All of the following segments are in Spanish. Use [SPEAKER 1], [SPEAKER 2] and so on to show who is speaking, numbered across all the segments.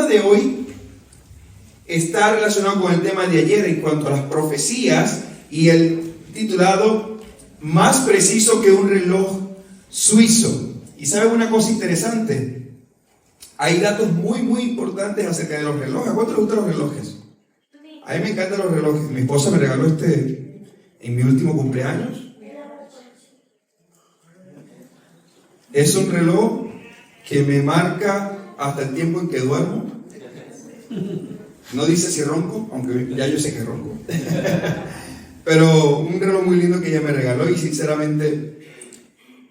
[SPEAKER 1] de hoy está relacionado con el tema de ayer en cuanto a las profecías y el titulado Más preciso que un reloj suizo. Y ¿saben una cosa interesante? Hay datos muy importantes acerca de los relojes. ¿A cuánto les gustan los relojes? A mí me encantan los relojes. Mi esposa me regaló este en mi último cumpleaños. Es un reloj que me marca hasta el tiempo en que duermo. No dice si ronco, aunque ya yo sé que ronco. Pero un reloj muy lindo que ella me regaló y sinceramente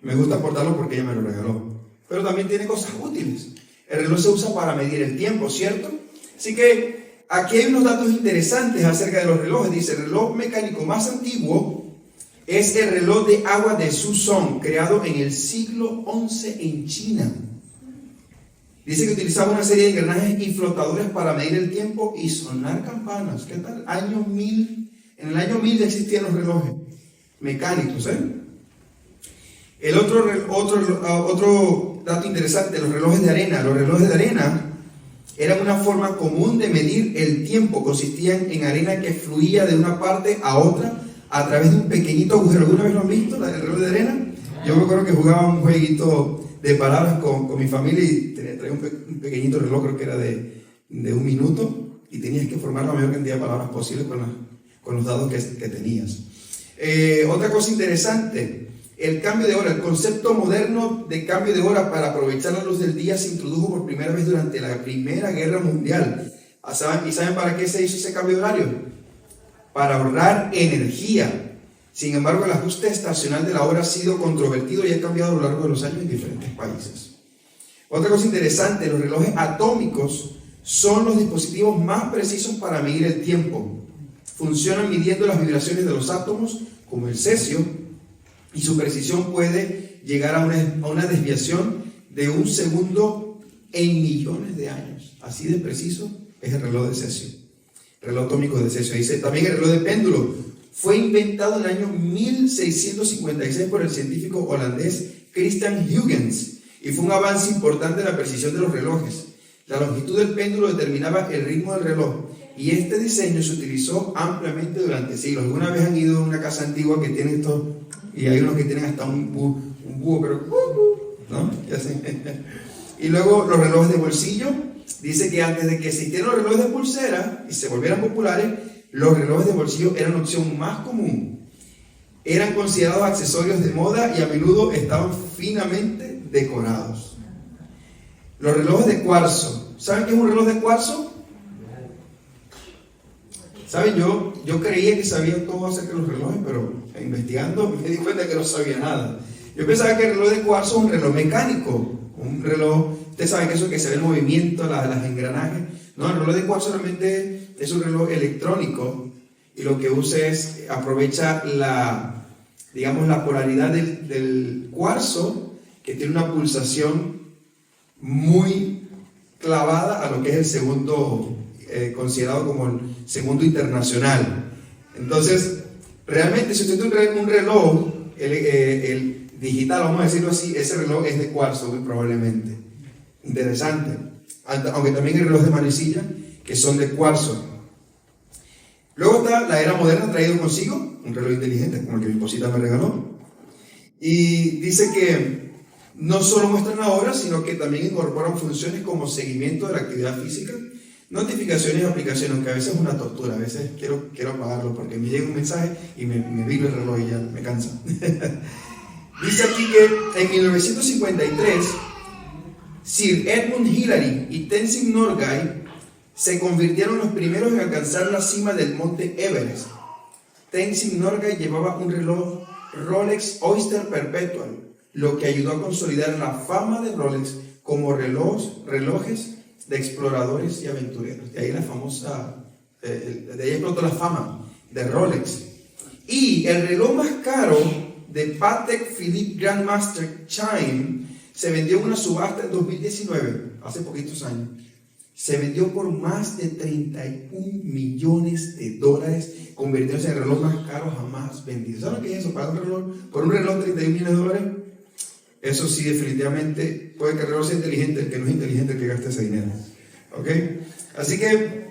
[SPEAKER 1] me gusta portarlo porque ella me lo regaló. Pero también tiene cosas útiles. El reloj se usa para medir el tiempo, ¿cierto? Así que aquí hay unos datos interesantes acerca de los relojes. Dice, el reloj mecánico más antiguo es el reloj de agua de Suzhou, creado en el siglo XI en China. Dice que utilizaba una serie de engranajes y flotadores para medir el tiempo y sonar campanas. ¿Qué tal? En el año 1000 ya existían los relojes mecánicos, ¿eh? El otro dato interesante, los relojes de arena. Los relojes de arena eran una forma común de medir el tiempo. Consistían en arena que fluía de una parte a otra a través de un pequeñito agujero. ¿Alguna vez lo han visto, el reloj de arena? Yo me acuerdo que jugaba un jueguito de palabras con mi familia y traía un pequeñito reloj, creo que era de 1 minuto, y tenías que formar la mayor cantidad de palabras posible con los dados que tenías. Otra cosa interesante, el cambio de hora. El concepto moderno de cambio de hora para aprovechar la luz del día se introdujo por primera vez durante la Primera Guerra Mundial. ¿Y saben para qué se hizo ese cambio de horario? Para ahorrar energía. Sin embargo, el ajuste estacional de la hora ha sido controvertido y ha cambiado a lo largo de los años en diferentes países. Otra cosa interesante, los relojes atómicos son los dispositivos más precisos para medir el tiempo. Funcionan midiendo las vibraciones de los átomos, como el cesio, y su precisión puede llegar a una desviación de 1 segundo en millones de años. Así de preciso es el reloj de cesio, reloj atómico de cesio. Dice también el reloj de péndulo. Fue inventado en el año 1656 por el científico holandés Christian Huygens y fue un avance importante en la precisión de los relojes. La longitud del péndulo determinaba el ritmo del reloj y este diseño se utilizó ampliamente durante siglos. ¿Alguna vez han ido a una casa antigua que tiene esto? Y hay unos que tienen hasta un búho, pero ¿no? Ya sé. Y luego los relojes de bolsillo. Dice que antes de que existieran los relojes de pulsera y se volvieran populares, los relojes de bolsillo eran la opción más común. Eran considerados accesorios de moda y a menudo estaban finamente decorados. Los relojes de cuarzo. ¿Saben qué es un reloj de cuarzo? ¿Saben? Yo creía que sabía todo acerca de los relojes, pero investigando me di cuenta que no sabía nada. Yo pensaba que el reloj de cuarzo es un reloj mecánico, un reloj, ustedes saben que eso que se ve el movimiento, las engranajes. No, el reloj de cuarzo realmente es un reloj electrónico y lo que usa es, aprovecha la polaridad del cuarzo, que tiene una pulsación muy clavada a lo que es el segundo, considerado como el segundo internacional. Entonces, realmente si usted tiene un reloj, el digital, vamos a decirlo así, ese reloj es de cuarzo muy probablemente. Interesante. Aunque también hay relojes de manecilla que son de cuarzo. Luego está la era moderna, traído consigo un reloj inteligente como el que mi esposita me regaló, y dice que no solo muestran la hora, sino que también incorporan funciones como seguimiento de la actividad física, notificaciones y aplicaciones, aunque a veces es una tortura. A veces quiero apagarlo porque me llega un mensaje y me vibra el reloj y ya me cansa. Dice aquí que en 1953 Sir Edmund Hillary y Tenzing Norgay se convirtieron los primeros en alcanzar la cima del monte Everest. Tenzing Norgay llevaba un reloj Rolex Oyster Perpetual, lo que ayudó a consolidar la fama de Rolex como relojes de exploradores y aventureros. De ahí de ahí explotó la fama de Rolex. Y el reloj más caro de Patek Philippe Grandmaster Chime se vendió en una subasta en 2019, hace poquitos años. Se vendió por más de $31 millones, convirtiéndose en el reloj más caro jamás vendido. ¿Saben qué es eso? Por un reloj de $31 millones. Eso sí, definitivamente puede que el reloj sea inteligente, el que no es inteligente el que gaste ese dinero. ¿Ok? Así que,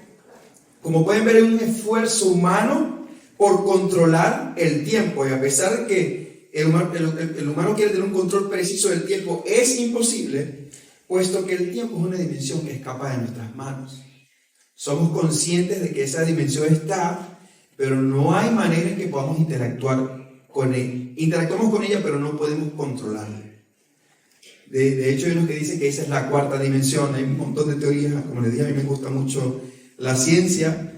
[SPEAKER 1] como pueden ver, hay un esfuerzo humano por controlar el tiempo. Y a pesar de que el humano quiere tener un control preciso del tiempo, es imposible, puesto que el tiempo es una dimensión que escapa de nuestras manos. Somos conscientes de que esa dimensión está, pero no hay manera en que podamos interactuar con ella. Interactuamos con ella, pero no podemos controlarla. De hecho, hay unos que dicen que esa es la cuarta dimensión. Hay un montón de teorías. Como les dije, a mí me gusta mucho la ciencia,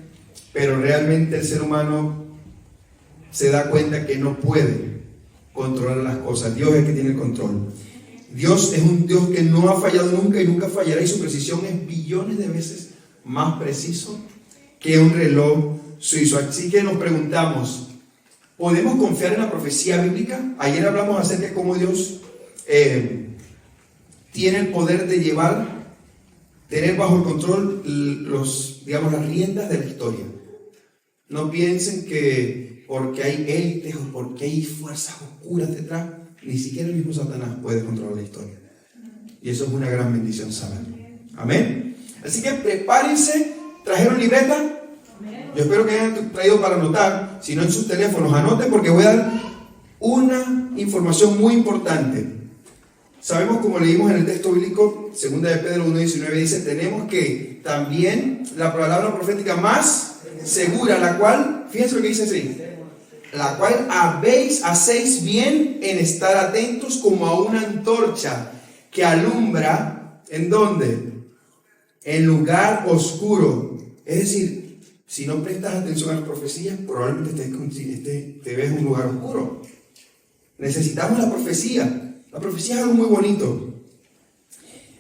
[SPEAKER 1] pero realmente el ser humano se da cuenta que no puede controlar las cosas. Dios es el que tiene el control. Dios es un Dios que no ha fallado nunca y nunca fallará, y su precisión es billones de veces más preciso que un reloj suizo. Así que nos preguntamos, ¿podemos confiar en la profecía bíblica? Ayer hablamos acerca de cómo Dios tiene el poder de tener bajo el control las riendas de la historia. No piensen que porque hay élites o porque hay fuerzas oscuras detrás, ni siquiera el mismo Satanás puede controlar la historia. Y eso es una gran bendición saberlo. Amén. Así que prepárense. ¿Trajeron libreta? Yo espero que hayan traído para anotar. Si no, en sus teléfonos anoten, porque voy a dar una información muy importante. Sabemos, como leímos en el texto bíblico, 2 de Pedro 1:19, dice, tenemos que también la palabra profética más segura, la cual, fíjense lo que dice así, la cual hacéis bien en estar atentos como a una antorcha que alumbra, ¿en dónde? En lugar oscuro. Es decir, si no prestas atención a las profecías, probablemente te ves en un lugar oscuro. Necesitamos la profecía. La profecía es algo muy bonito.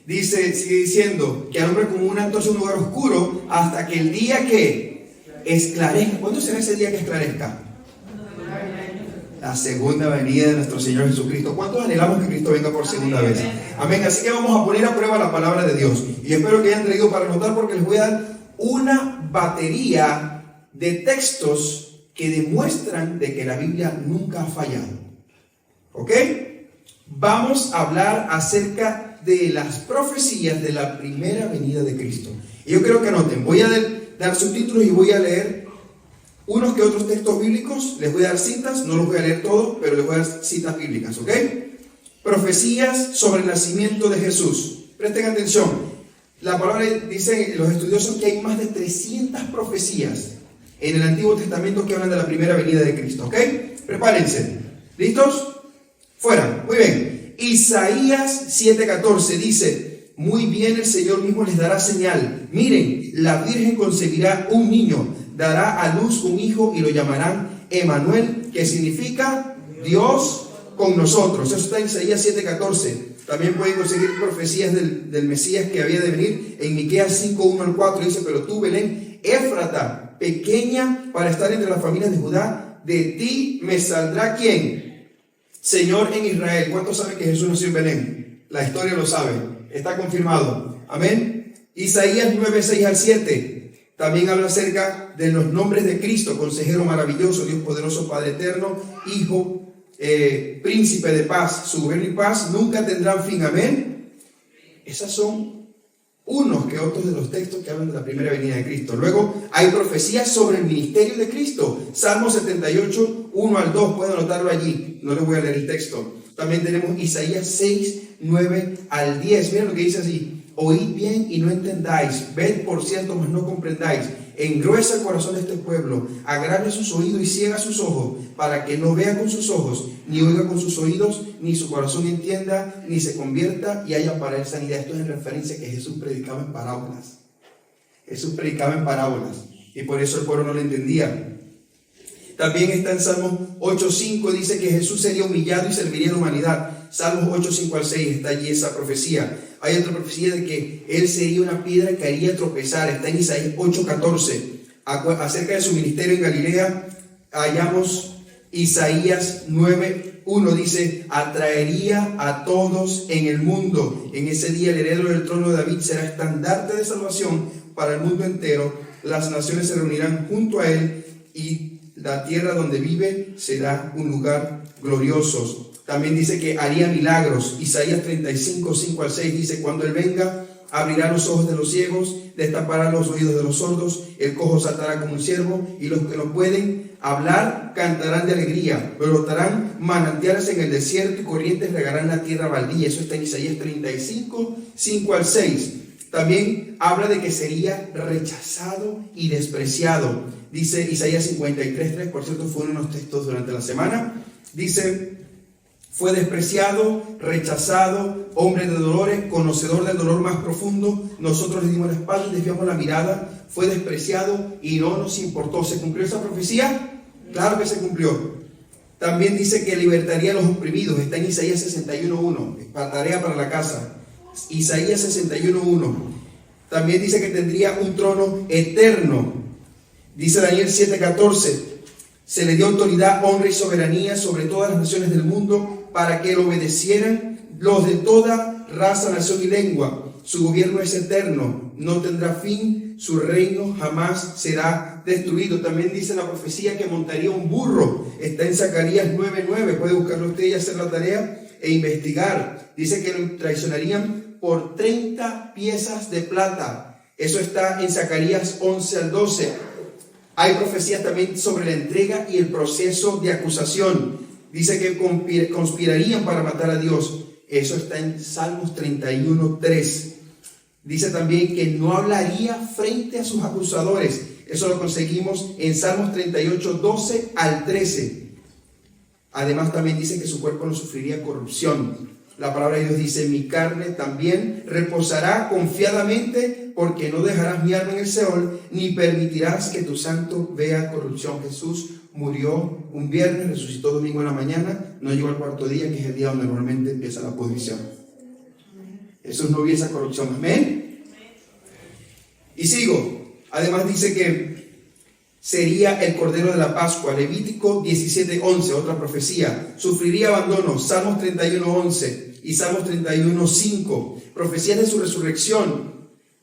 [SPEAKER 1] Sigue diciendo que alumbra como una antorcha en un lugar oscuro hasta que el día que esclarezca. ¿Cuándo será ese día que esclarezca? La segunda venida de nuestro Señor Jesucristo. ¿Cuántos anhelamos que Cristo venga por segunda vez? Amén. Así que vamos a poner a prueba la palabra de Dios. Y espero que hayan traído para anotar, porque les voy a dar una batería de textos que demuestran de que la Biblia nunca ha fallado. ¿Ok? Vamos a hablar acerca de las profecías de la primera venida de Cristo. Y yo quiero que anoten. Voy a dar subtítulos y voy a leer unos que otros textos bíblicos. Les voy a dar citas, no los voy a leer todos, pero les voy a dar citas bíblicas, ¿ok? Profecías sobre el nacimiento de Jesús. Presten atención. La palabra dice, los estudiosos, que hay más de 300 profecías en el Antiguo Testamento que hablan de la primera venida de Cristo, ¿ok? Prepárense. ¿Listos? Fuera. Muy bien. Isaías 7:14 dice, muy bien, el Señor mismo les dará señal. Miren, la Virgen concebirá un niño, dará a luz un hijo y lo llamarán Emmanuel, que significa Dios con nosotros. Eso está en Isaías 7:14. También pueden conseguir profecías del Mesías que había de venir. En Miqueas 5:1-4 dice, pero tú, Belén, Éfrata, pequeña para estar entre las familias de Judá, de ti me saldrá ¿quién? Señor en Israel. ¿Cuántos saben que Jesús nació en Belén? La historia lo sabe. Está confirmado. Amén. Isaías 9:6-7. También habla acerca de los nombres de Cristo: consejero maravilloso, Dios poderoso, Padre eterno, Hijo, príncipe de paz. Su gobierno y paz nunca tendrán fin. Amén. Esas son unos que otros de los textos que hablan de la primera venida de Cristo. Luego hay profecías sobre el ministerio de Cristo. Salmo 78, 1-2, pueden anotarlo allí. No les voy a leer el texto. También tenemos Isaías 6, 9-10. Miren lo que dice así: oíd bien y no entendáis, ved por cierto, mas no comprendáis. Engruesa el corazón de este pueblo, agravia sus oídos y ciega sus ojos, para que no vea con sus ojos, ni oiga con sus oídos, ni su corazón entienda, ni se convierta y haya para él sanidad. Esto es en referencia a que Jesús predicaba en parábolas. Jesús predicaba en parábolas, y por eso el pueblo no lo entendía. También está en Salmos 8:5, dice que Jesús sería humillado y serviría a la humanidad. Salmos 8:5-6, está allí esa profecía. Hay otra profecía de que Él sería una piedra que haría tropezar. Está en Isaías 8:14. Acerca de su ministerio en Galilea, hallamos Isaías 9:1. Dice, atraería a todos en el mundo. En ese día el heredero del trono de David será estandarte de salvación para el mundo entero. Las naciones se reunirán junto a Él y la tierra donde vive será un lugar glorioso. También dice que haría milagros. Isaías 35:5-6 dice, cuando Él venga, abrirá los ojos de los ciegos, destapará los oídos de los sordos, el cojo saltará como un ciervo, y los que no pueden hablar cantarán de alegría, brotarán manantiales en el desierto y corrientes regarán la tierra baldía. Eso está en Isaías 35, 5 al 6. También habla de que sería rechazado y despreciado. Dice Isaías 53, 3, por cierto, fue uno de los textos durante la semana. Dice: fue despreciado, rechazado, hombre de dolores, conocedor del dolor más profundo. Nosotros le dimos la espalda y desviamos la mirada. Fue despreciado y no nos importó. ¿Se cumplió esa profecía? Claro que se cumplió. También dice que libertaría a los oprimidos. Está en Isaías 61.1. Tarea para la casa. Isaías 61.1. También dice que tendría un trono eterno. Dice Daniel 7.14. Se le dio autoridad, honra y soberanía sobre todas las naciones del mundo, para que lo obedecieran los de toda raza, nación y lengua. Su gobierno es eterno, no tendrá fin, su reino jamás será destruido. También dice la profecía que montaría un burro. Está en Zacarías 9:9. Puede buscarlo usted y hacer la tarea e investigar. Dice que lo traicionarían por 30 piezas de plata. Eso está en Zacarías 11 al 12. Hay profecías también sobre la entrega y el proceso de acusación. Dice que conspirarían para matar a Dios. Eso está en Salmos 31:3. Dice también que no hablaría frente a sus acusadores. Eso lo conseguimos en Salmos 38:12 al 13. Además también dice que su cuerpo no sufriría corrupción. La palabra de Dios dice: mi carne también reposará confiadamente, porque no dejarás mi alma en el Seol, ni permitirás que tu santo vea corrupción. Jesús murió un viernes, resucitó domingo en la mañana, no llegó al cuarto día, que es el día donde normalmente empieza la pudrición. Jesús no vio esa corrupción. Amén. Y sigo. Además dice que sería el Cordero de la Pascua. Levítico 17:11, otra profecía. Sufriría abandono. Salmos 31:11 y Salmos 31:5. Profecías de su resurrección.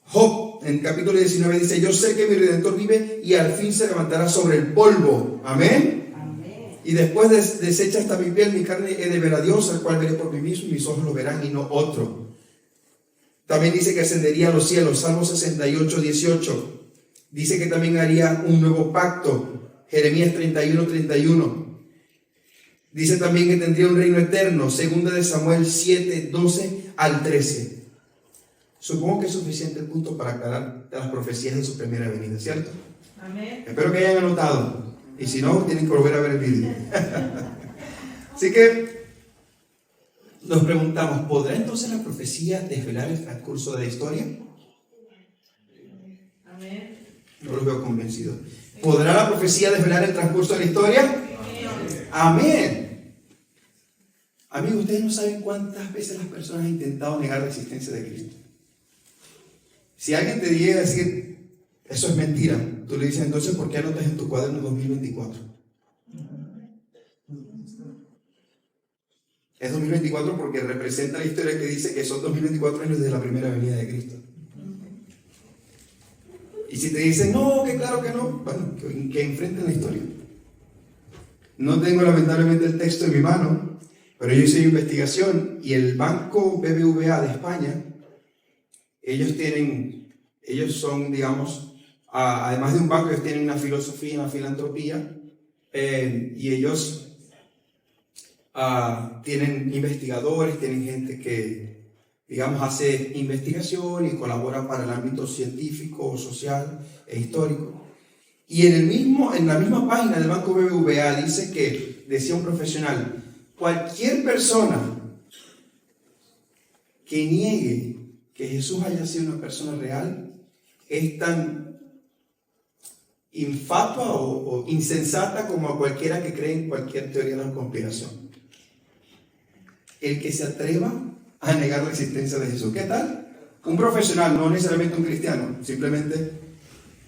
[SPEAKER 1] Job en capítulo 19 dice: yo sé que mi Redentor vive y al fin se levantará sobre el polvo. Amén. Amén. Y después deshecha esta mi piel, mi carne he de ver a Dios, al cual veré por mí mismo, y mis ojos lo verán y no otro. También dice que ascendería a los cielos. Salmos 68:18. Dice que también haría un nuevo pacto. Jeremías 31:31. Dice también que tendría un reino eterno. Segunda de Samuel 7:12 al 13. Supongo que es suficiente el punto para aclarar las profecías de su primera venida, ¿cierto? Amén. Espero que hayan anotado. Y si no, tienen que volver a ver el video. Así que nos preguntamos: ¿podrá entonces la profecía desvelar el transcurso de la historia? Amén. No los veo convencidos. ¿Podrá la profecía desvelar el transcurso de la historia? Amén. Amigos, ustedes no saben cuántas veces las personas han intentado negar la existencia de Cristo. Si alguien te llega a decir eso es mentira, tú le dices: entonces, ¿por qué anotas en tu cuaderno 2024? Es 2024 porque representa la historia que dice que son 2024 años desde la primera venida de Cristo. Y si te dicen: no, que claro que no, bueno, que enfrenten la historia. No tengo lamentablemente el texto en mi mano, pero yo hice investigación y el Banco BBVA de España, ellos son, digamos, además de un banco, ellos tienen una filosofía, una filantropía, y ellos tienen investigadores, tienen gente que, digamos, hace investigación y colabora para el ámbito científico, social e histórico. Y en la misma página del Banco BBVA dice que, decía un profesional: cualquier persona que niegue que Jesús haya sido una persona real es tan infatua o insensata como cualquiera que cree en cualquier teoría de la conspiración. El que se atreva a negar la existencia de Jesús. ¿Qué tal? Un profesional, no necesariamente un cristiano, simplemente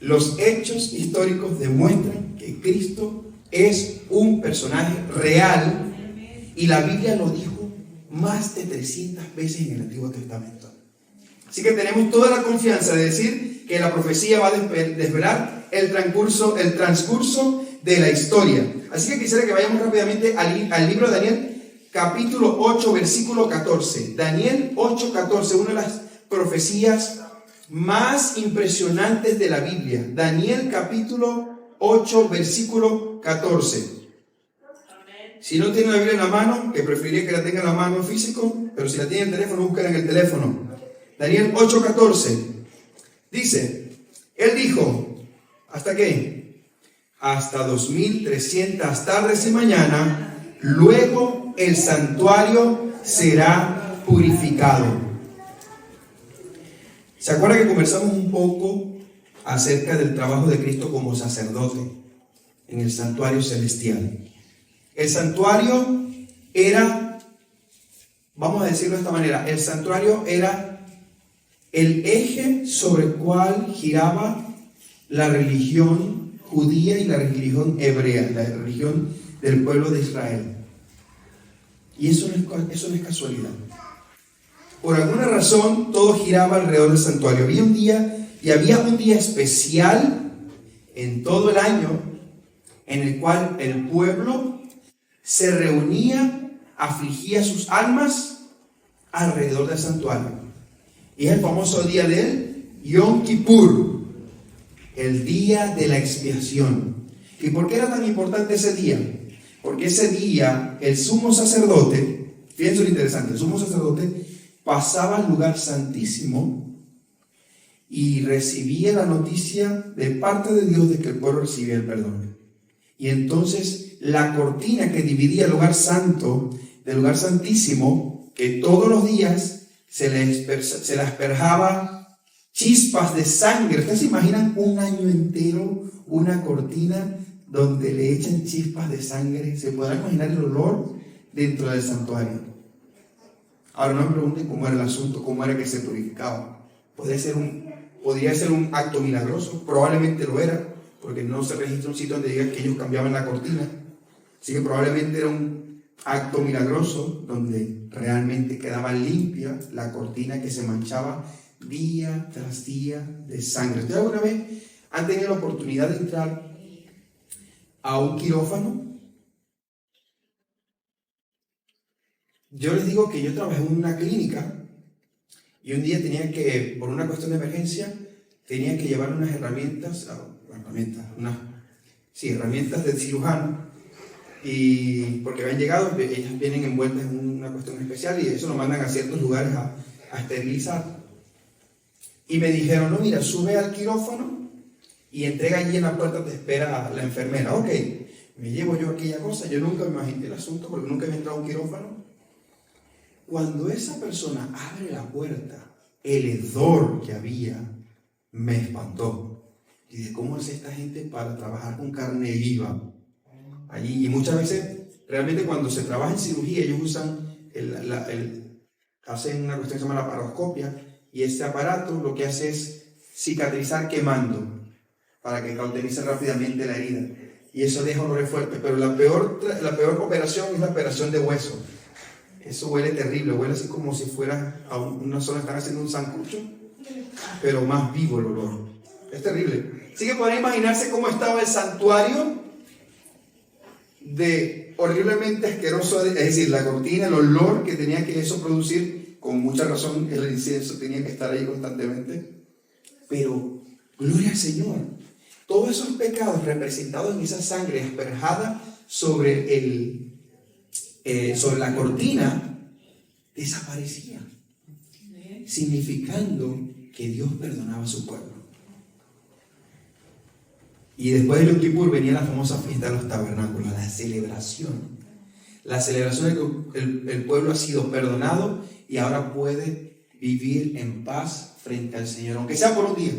[SPEAKER 1] los hechos históricos demuestran que Cristo es un personaje real y la Biblia lo dijo más de 300 veces en el Antiguo Testamento. Así que tenemos toda la confianza de decir que la profecía va a desvelar el transcurso de la historia. Así que quisiera que vayamos rápidamente al libro de Daniel, capítulo 8, versículo 14. Daniel 8:14, una de las profecías más impresionantes de la Biblia. Daniel capítulo 8, versículo 14. Si no tiene la Biblia en la mano, que preferiría que la tenga en la mano físico, pero si la tiene en el teléfono, búsquela en el teléfono. Daniel 8, 14. Dice, él dijo, ¿hasta qué? Hasta 2300 tardes y mañana, luego el santuario será purificado. ¿Se acuerda que conversamos un poco acerca del trabajo de Cristo como sacerdote en el santuario celestial? El santuario era, vamos a decirlo de esta manera, el santuario era el eje sobre el cual giraba la religión judía y la religión hebrea, la religión del pueblo de Israel. Y eso no es casualidad. Por alguna razón, todo giraba alrededor del santuario. Había un día especial en todo el año en el cual el pueblo se reunía, afligía sus almas alrededor del santuario. Y es el famoso día del Yom Kippur, el día de la expiación. ¿Y por qué era tan importante ese día? Porque ese día el sumo sacerdote, fíjense lo interesante, el sumo sacerdote pasaba al lugar santísimo y recibía la noticia de parte de Dios de que el pueblo recibía el perdón. Y entonces la cortina que dividía el lugar santo del lugar santísimo, que todos los días se le asperjaba chispas de sangre. ¿Ustedes se imaginan un año entero una cortina donde le echan chispas de sangre? ¿Se podrán imaginar el olor dentro del santuario? Ahora no me pregunten cómo era el asunto, cómo era que se purificaba. Podría ser un acto milagroso, probablemente lo era, porque no se registra un sitio donde diga que ellos cambiaban la cortina. Así que probablemente era un acto milagroso donde realmente quedaba limpia la cortina que se manchaba día tras día de sangre. ¿Ustedes alguna vez han tenido la oportunidad de entrar a un quirófano? Yo les digo que yo trabajé en una clínica y un día tenía que, por una cuestión de emergencia, tenía que llevar unas herramientas del cirujano, y porque habían llegado, ellas vienen envueltas en una cuestión especial y eso lo mandan a ciertos lugares a esterilizar. Y me dijeron, no, mira, sube al quirófano y entrega allí en la puerta, te espera la enfermera. Ok, me llevo yo aquella cosa, yo nunca me imaginé el asunto porque nunca había entrado a un quirófano. Cuando esa persona abre la puerta, el hedor que había me espantó. Y dije, ¿cómo hace esta gente para trabajar con carne viva allí? Y muchas veces, realmente cuando se trabaja en cirugía, ellos usan hacen una cuestión que se llama la laparoscopia, y este aparato lo que hace es cicatrizar quemando, para que cauterice rápidamente la herida. Y eso deja olores fuertes, pero la peor operación es la operación de hueso. Eso huele terrible, huele así como si fuera a una zona, están haciendo un sancocho, pero más vivo el olor. Es terrible. Así que podrán imaginarse cómo estaba el santuario de horriblemente asqueroso, es decir, la cortina, el olor que tenía que eso producir, con mucha razón el incienso tenía que estar ahí constantemente. Pero, gloria al Señor, todos esos pecados representados en esa sangre asperjada sobre la cortina desaparecían, significando que Dios perdonaba a su pueblo. Y después de Yom Kippur venía la famosa fiesta de los tabernáculos, la celebración de que el pueblo ha sido perdonado y ahora puede vivir en paz frente al Señor, aunque sea por un día,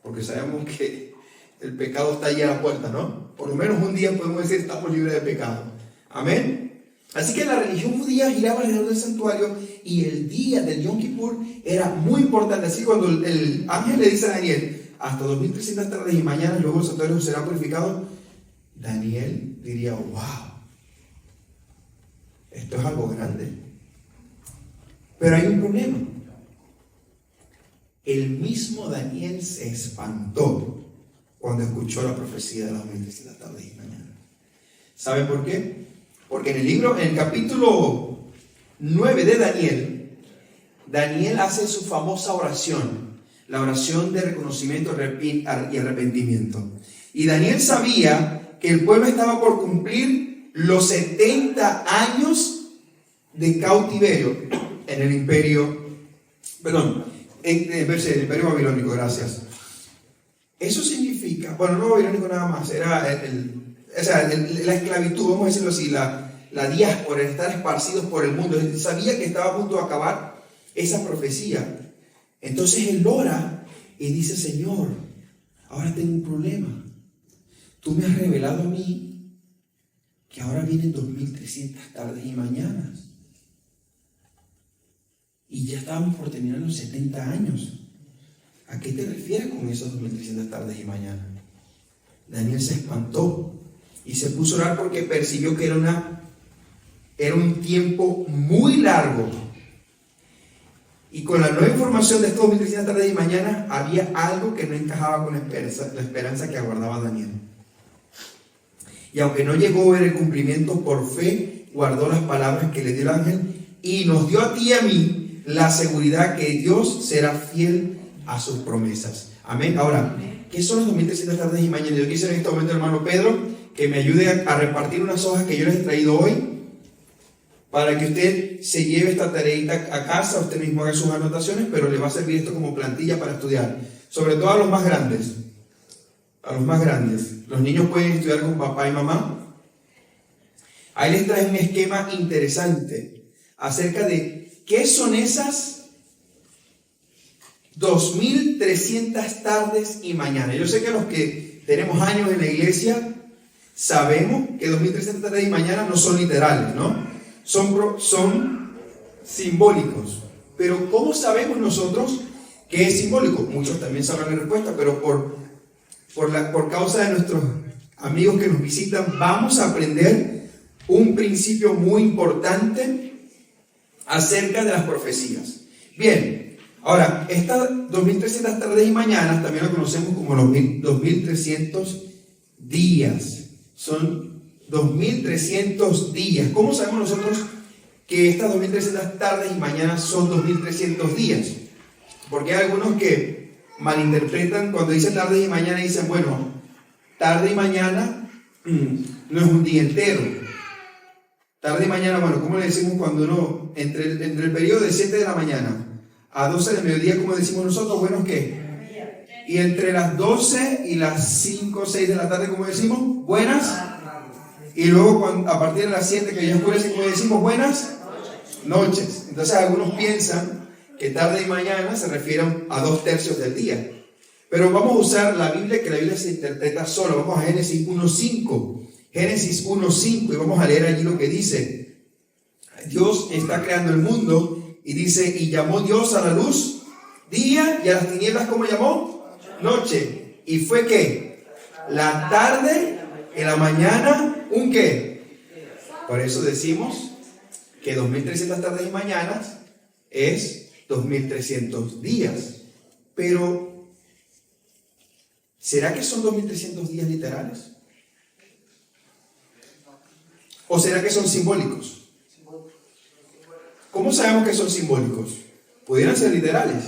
[SPEAKER 1] porque sabemos que el pecado está allí a la puerta, ¿no? Por lo menos un día podemos decir estamos libres de pecado. Amén. Así que la religión judía giraba alrededor del santuario y el día del Yom Kippur era muy importante. Así cuando el ángel le dice a Daniel, hasta 2300 tardes y mañana, luego el santuario será purificado, Daniel diría, wow, esto es algo grande. Pero hay un problema. El mismo Daniel se espantó cuando escuchó la profecía de las 2300 tardes y mañana. ¿Sabe por qué? Porque en el capítulo 9 de Daniel, Daniel hace su famosa oración, la oración de reconocimiento y arrepentimiento. Y Daniel sabía que el pueblo estaba por cumplir los 70 años de cautiverio en el imperio, en el imperio babilónico, gracias. Eso significa, bueno, no babilónico nada más, era la esclavitud, vamos a decirlo así, la diáspora, el estar esparcidos por el mundo. Él sabía que estaba a punto de acabar esa profecía. Entonces él ora y dice: Señor, ahora tengo un problema. Tú me has revelado a mí que ahora vienen 2300 tardes y mañanas. Y ya estábamos por terminar los 70 años. ¿A qué te refieres con esos 2300 tardes y mañanas? Daniel se espantó y se puso a orar porque percibió que era un tiempo muy largo. Y con la nueva información de estos 2300 tardes y mañanas, había algo que no encajaba con la esperanza que aguardaba Daniel. Y aunque no llegó a ver el cumplimiento, por fe guardó las palabras que le dio el ángel y nos dio a ti y a mí la seguridad que Dios será fiel a sus promesas. Amén. Ahora, ¿qué son las 2300 tardes y mañanas? Yo quisiera en este momento, hermano Pedro, que me ayude a repartir unas hojas que yo les he traído hoy, para que usted se lleve esta tareita a casa, usted mismo haga sus anotaciones, pero le va a servir esto como plantilla para estudiar, sobre todo a los más grandes. A los más grandes. Los niños pueden estudiar con papá y mamá. Ahí les trae un esquema interesante acerca de qué son esas 2300 tardes y mañanas. Yo sé que los que tenemos años en la iglesia sabemos que 2300 tardes y mañanas no son literales, ¿no? Son simbólicos. Pero ¿cómo sabemos nosotros que es simbólico? Muchos también saben la respuesta, pero por causa de nuestros amigos que nos visitan, vamos a aprender un principio muy importante acerca de las profecías. Bien, ahora, estas 2300 tardes y mañanas también lo conocemos como los 2300 días. Son 2300 días. ¿Cómo sabemos nosotros que estas 2300 tardes y mañanas son 2300 días? Porque hay algunos que malinterpretan cuando dice tarde y mañana, dicen, bueno, tarde y mañana no es un día entero. Tarde y mañana, bueno, ¿cómo le decimos cuando uno, entre el periodo de 7 de la mañana a 12 del mediodía, ¿cómo decimos nosotros? Bueno, ¿qué? Y entre las 12 y las 5 o 6 de la tarde, ¿cómo decimos? Buenas. Y luego a partir de las 7 que ya oscurece, ¿cómo decimos? Buenas noches. Entonces algunos piensan que tarde y mañana se refieren a 2/3 del día. Pero vamos a usar la Biblia, que la Biblia se interpreta solo. Vamos a Génesis 1:5. Génesis 1:5, y vamos a leer allí lo que dice. Dios está creando el mundo y dice: y llamó Dios a la luz día, y a las tinieblas, ¿cómo llamó? Noche. ¿Y fue qué? La tarde y la mañana, ¿un qué? Por eso decimos que 2300 tardes y mañanas es 2300 días. Pero, ¿será que son 2300 días literales? ¿O será que son simbólicos? ¿Cómo sabemos que son simbólicos? ¿Pudieran ser literales?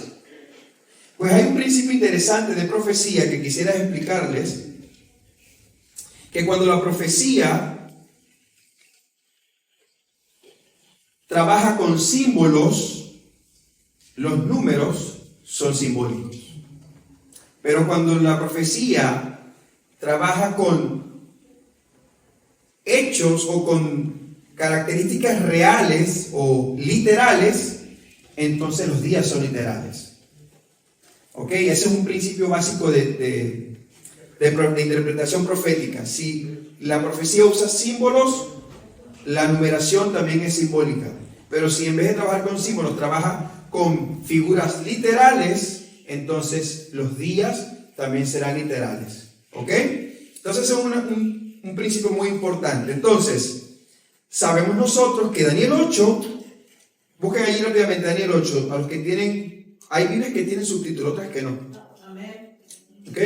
[SPEAKER 1] Pues hay un principio interesante de profecía que quisiera explicarles, que cuando la profecía trabaja con símbolos, los números son simbólicos. Pero cuando la profecía trabaja con hechos o con características reales o literales, entonces los días son literales. ¿Ok? Ese es un principio básico de interpretación profética. Si la profecía usa símbolos, la numeración también es simbólica. Pero si en vez de trabajar con símbolos, trabaja con figuras literales, entonces los días también serán literales. ¿Ok? Entonces es un principio muy importante. Entonces, sabemos nosotros que Daniel 8, busquen allí rápidamente Daniel 8, a los que tienen, hay Biblias que tienen subtítulo, otras que no. ¿Ok?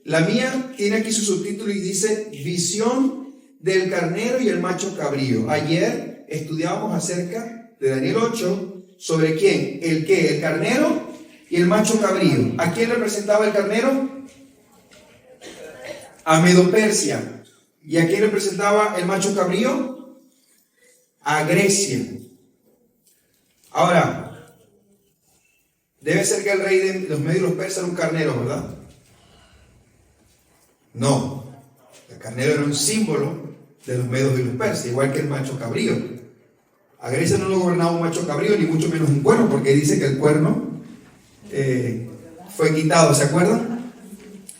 [SPEAKER 1] La mía tiene aquí su subtítulo y dice: visión del carnero y el macho cabrío. Ayer estudiábamos acerca de Daniel 8 ¿sobre quién? ¿El qué? El carnero y el macho cabrío. ¿A quién representaba el carnero? A Medo-Persia. ¿Y a quién representaba el macho cabrío? A Grecia. Ahora, debe ser que el rey de los medios y los persas era un carnero, ¿verdad? No. El carnero era un símbolo de los medios y los persas, igual que el macho cabrío. A Grecia no lo gobernaba un macho cabrío, ni mucho menos un cuerno, porque dice que el cuerno fue quitado, ¿se acuerdan?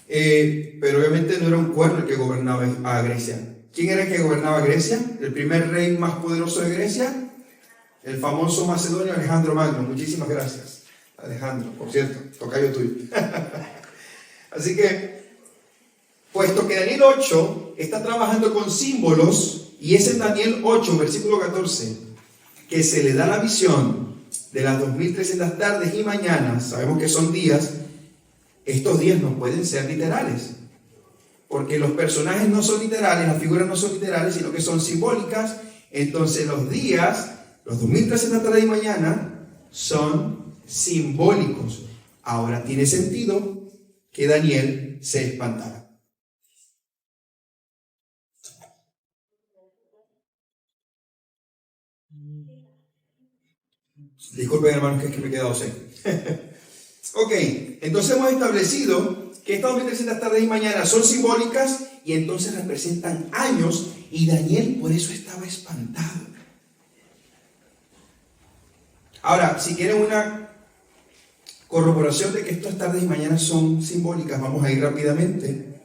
[SPEAKER 1] Pero obviamente no era un cuerno el que gobernaba a Grecia. ¿Quién era el que gobernaba a Grecia? El primer rey más poderoso de Grecia, el famoso macedonio Alejandro Magno. Muchísimas gracias, Alejandro, por cierto, tocayo tuyo. Así que, puesto que Daniel 8 está trabajando con símbolos, y es en Daniel 8, versículo 14, que se le da la visión de las 2300 tardes y mañanas. Sabemos que son días. Estos días no pueden ser literales, porque los personajes no son literales, las figuras no son literales, sino que son simbólicas. Entonces los días, los 2300 tardes y mañana, son simbólicos. Ahora tiene sentido que Daniel se espantara. Disculpen, hermanos, que es que me he quedado seco. Ok, entonces hemos establecido que estas 2300 tardes y mañanas son simbólicas y entonces representan años, y Daniel por eso estaba espantado. Ahora, si quieren una corroboración de que estas tardes y mañanas son simbólicas, vamos a ir rápidamente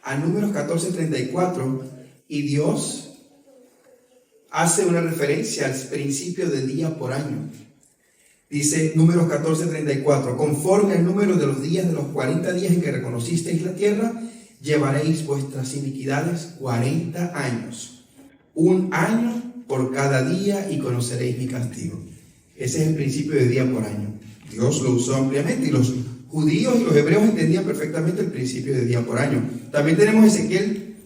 [SPEAKER 1] a Números 14:34, y Dios hace una referencia al principio de día por año. Dice Números 14:34, conforme al número de los días de los 40 días en que reconocisteis la tierra, llevaréis vuestras iniquidades 40 años, un año por cada día, y conoceréis mi castigo. Ese es el principio de día por año. Dios lo usó ampliamente, y los judíos y los hebreos entendían perfectamente el principio de día por año. También tenemos Ezequiel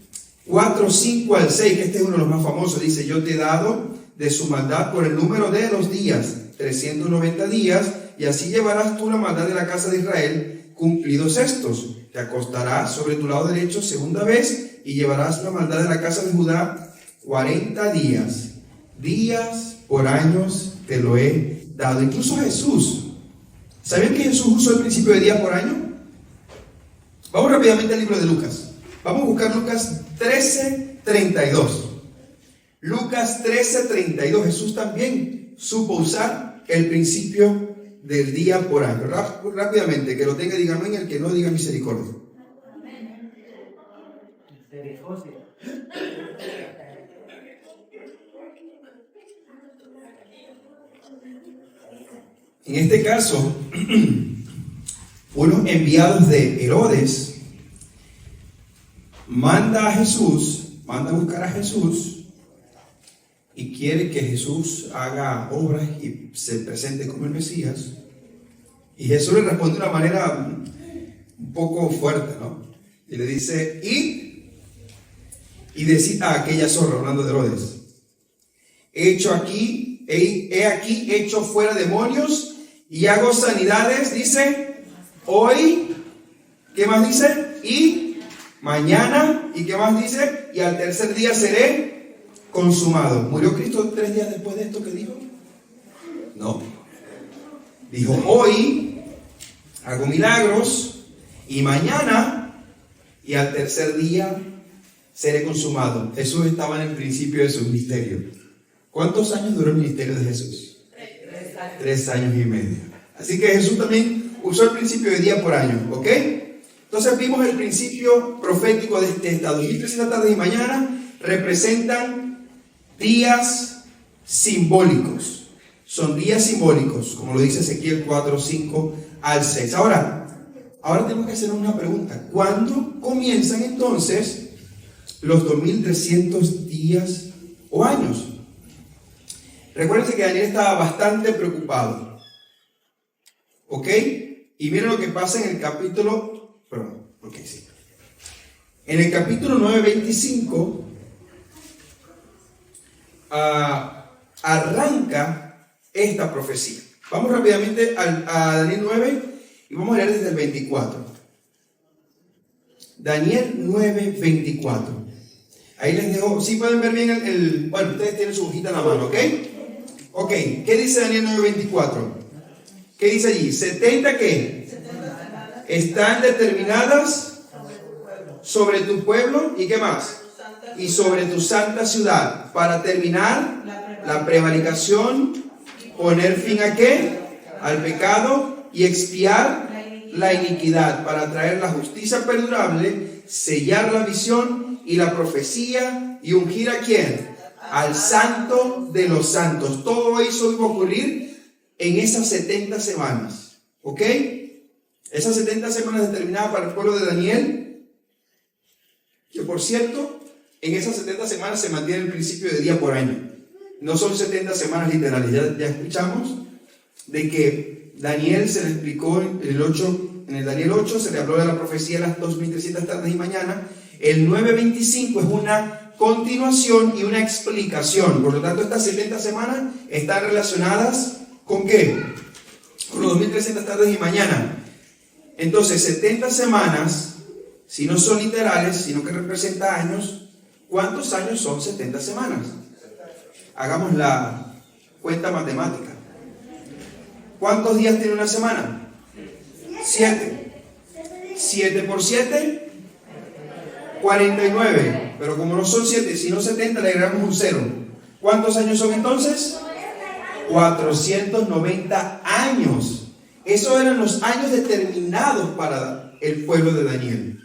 [SPEAKER 1] 4:5 al 6, que este es uno de los más famosos. Dice, yo te he dado de su maldad por el número de los días, 390 días, y así llevarás tú la maldad de la casa de Israel cumplidos estos. Te acostarás sobre tu lado derecho segunda vez, y llevarás la maldad de la casa de Judá 40 días. Días por años te lo he dado. Incluso Jesús. ¿Sabían que Jesús usó el principio de día por año? Vamos rápidamente al libro de Lucas. Vamos a buscar Lucas 13:32. Lucas 13:32. Jesús también supo usar el principio del día por año. Rápidamente, que lo tenga, diga amén, el que no, diga misericordia. Misericordia. En este caso, unos enviados de Herodes manda a buscar a Jesús, y quiere que Jesús haga obras y se presente como el Mesías. Y Jesús le responde de una manera un poco fuerte, ¿no? Y le dice, y decía a aquella zorra, hablando de Herodes, he aquí hecho fuera demonios y hago sanidades, dice, hoy, ¿qué más dice? Y mañana, ¿y qué más dice? Y al tercer día seré consumado. ¿Murió Cristo 3 días después de esto que dijo? No. Dijo, hoy hago milagros, y mañana, y al tercer día seré consumado. Jesús estaba en el principio de su ministerio. ¿Cuántos años duró el ministerio de Jesús? 3 años y medio. Así que Jesús también usó el principio de día por año, ¿ok? Entonces vimos el principio profético de estas 2300 tardes y mañana. Representan días simbólicos. Son días simbólicos, como lo dice Ezequiel 4:5 al 6. Ahora tenemos que hacernos una pregunta. ¿Cuándo comienzan entonces los 2300 días o años? Recuérdense que Daniel estaba bastante preocupado. ¿Ok? Y miren lo que pasa en el capítulo... Perdón, ok, sí. En el capítulo 9:25 arranca esta profecía. Vamos rápidamente a Daniel 9 y vamos a leer desde el 24. Daniel 9, 24. Ahí les dejo, si pueden ver bien bueno, ustedes tienen su hojita en la mano, ¿ok? Ok, ¿qué dice Daniel 9, 24? ¿Qué dice allí? 70 ¿qué? Están determinadas sobre tu pueblo, ¿y qué más? Y sobre tu santa ciudad, para terminar la prevaricación, poner fin a ¿qué? Al pecado y expiar la iniquidad, para traer la justicia perdurable, sellar la visión y la profecía y ungir ¿a quién? Al santo de los santos. Todo eso iba a ocurrir en esas 70 semanas, ¿ok? Esas 70 semanas determinadas para el pueblo de Daniel, que por cierto, en esas 70 semanas se mantiene el principio de día por año. No son 70 semanas literales. Ya escuchamos de que Daniel se le explicó en el Daniel 8 se le habló de la profecía de las 2300 tardes y mañanas. El 9:25 es una continuación y una explicación. Por lo tanto, estas 70 semanas están relacionadas ¿con qué? Con los 2300 tardes y mañana. Entonces, 70 semanas, si no son literales, sino que representan años, ¿cuántos años son 70 semanas? Hagamos la cuenta matemática. ¿Cuántos días tiene una semana? 7. 7 por 7, 49. Pero como no son 7, sino 70, le agregamos un 0. ¿Cuántos años son entonces? 490 años. Esos eran los años determinados para el pueblo de Daniel.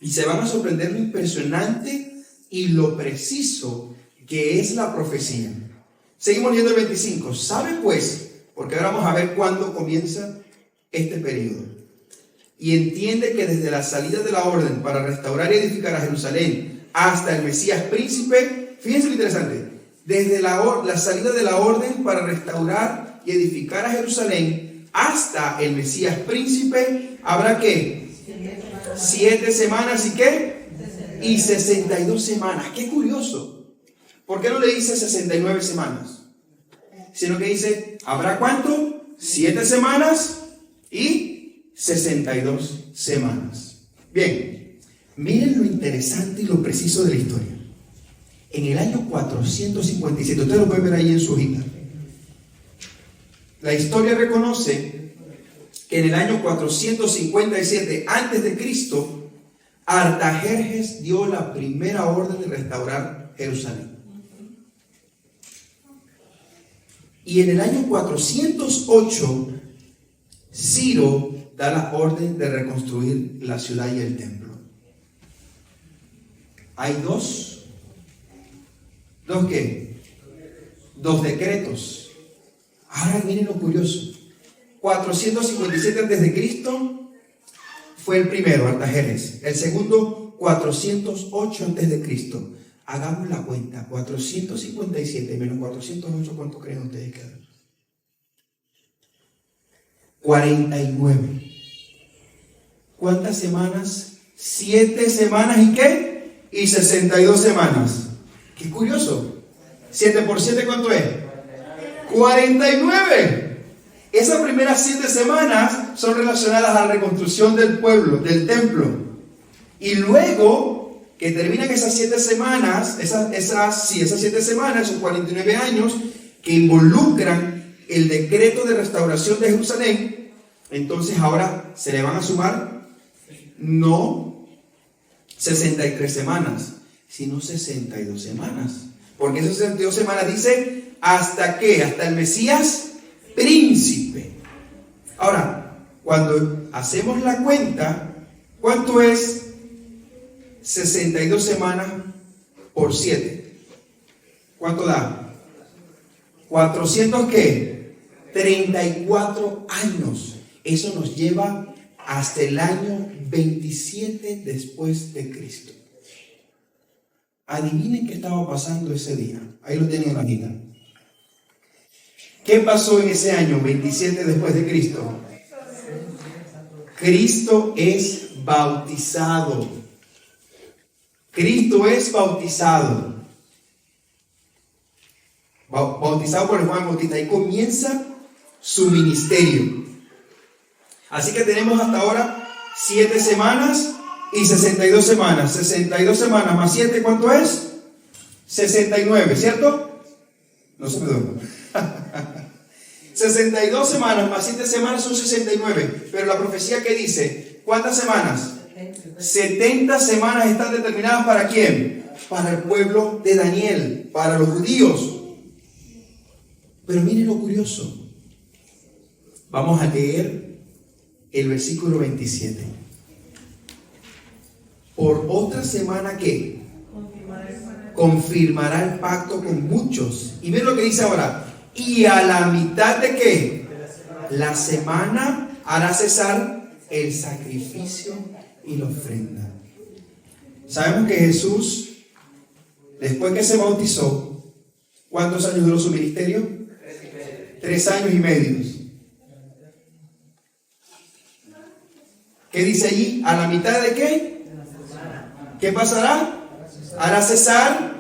[SPEAKER 1] Y se van a sorprender lo impresionante y lo preciso que es la profecía. Seguimos leyendo el 25. ¿Sabe pues? Porque ahora vamos a ver cuándo comienza este periodo. Y entiende que desde la salida de la orden para restaurar y edificar a Jerusalén hasta el Mesías príncipe, fíjense lo interesante, desde la salida de la orden para restaurar y edificar a Jerusalén hasta el Mesías príncipe, ¿habrá qué? 7 semanas y ¿qué? Y 62 semanas. ¡Qué curioso! ¿Por qué no le dice 69 semanas? Sino que dice, ¿habrá cuánto? 7 semanas y 62 semanas. Bien, miren lo interesante y lo preciso de la historia. En el año 457, ustedes lo pueden ver ahí en su hojita. La historia reconoce que en el año 457 antes de Cristo, Artajerjes dio la primera orden de restaurar Jerusalén. Y en el año 408, Ciro da la orden de reconstruir la ciudad y el templo. Hay dos ¿qué? 2 decretos. Ahora miren lo curioso. 457 a.C. fue el primero, Artajerjes. El segundo, 408 a.C. Hagamos la cuenta. 457 menos 408, ¿cuánto creen ustedes que da? 49. ¿Cuántas semanas? 7 semanas y ¿qué? Y 62 semanas. Qué curioso. 7 por 7, ¿cuánto es? 49. Esas primeras 7 semanas son relacionadas a la reconstrucción del pueblo, del templo. Y luego que terminan esas 7 semanas, esas 7 semanas, esos 49 años, que involucran el decreto de restauración de Jerusalén, entonces ahora se le van a sumar no 63 semanas, sino 62 semanas. Porque esas 62 semanas dice, ¿hasta qué? Hasta el Mesías príncipe. Ahora, cuando hacemos la cuenta, ¿cuánto es 62 semanas por 7? ¿Cuánto da? 400 ¿qué? 34 años. Eso nos lleva hasta el año 27 después de Cristo. Adivinen qué estaba pasando ese día. Ahí lo tienen en la hojita. ¿Qué pasó en ese año 27 después de Cristo? Cristo es bautizado. Cristo es bautizado. bautizado por el Juan Bautista. Ahí comienza su ministerio. Así que tenemos hasta ahora 7 semanas y 62 semanas. 62 semanas más 7, ¿cuánto es? 69, ¿cierto? No se me duerma. 62 semanas más 7 semanas son 69. Pero la profecía que dice, ¿cuántas semanas? 70 semanas están determinadas ¿para quién? Para el pueblo de Daniel, para los judíos. Pero miren lo curioso. Vamos a leer el versículo 27. Por otra semana que confirmará el pacto con muchos. Y miren lo que dice ahora. Y a la mitad de qué? La semana hará cesar el sacrificio y la ofrenda. Sabemos que Jesús, después que se bautizó, ¿cuántos años duró su ministerio? 3 años y medio. ¿Qué dice allí? ¿A la mitad de qué? ¿Qué pasará? Hará cesar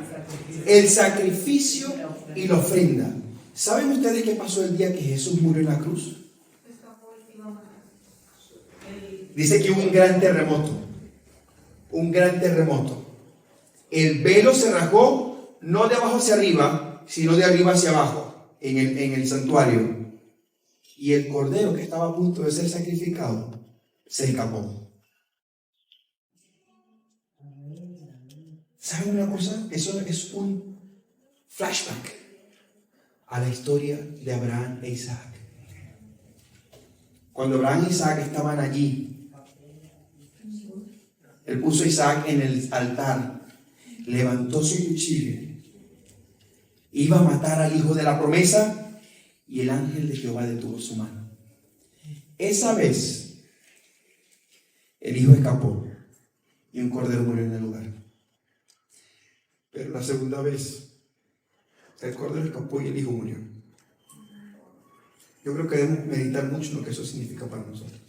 [SPEAKER 1] el sacrificio y la ofrenda. ¿Saben ustedes qué pasó el día que Jesús murió en la cruz? Dice que hubo un gran terremoto. Un gran terremoto. El velo se rasgó no de abajo hacia arriba, sino de arriba hacia abajo, en el santuario. Y el cordero que estaba a punto de ser sacrificado se escapó. ¿Saben una cosa? Eso es un flashback a la historia de Abraham e Isaac. Cuando Abraham e Isaac estaban allí, él puso a Isaac en el altar, levantó su cuchillo, iba a matar al hijo de la promesa y el ángel de Jehová detuvo su mano. Esa vez el hijo escapó y un cordero murió en el lugar. Pero la segunda vez el cordero escapó y el hijo murió. Yo creo que debemos meditar mucho en lo que eso significa para nosotros.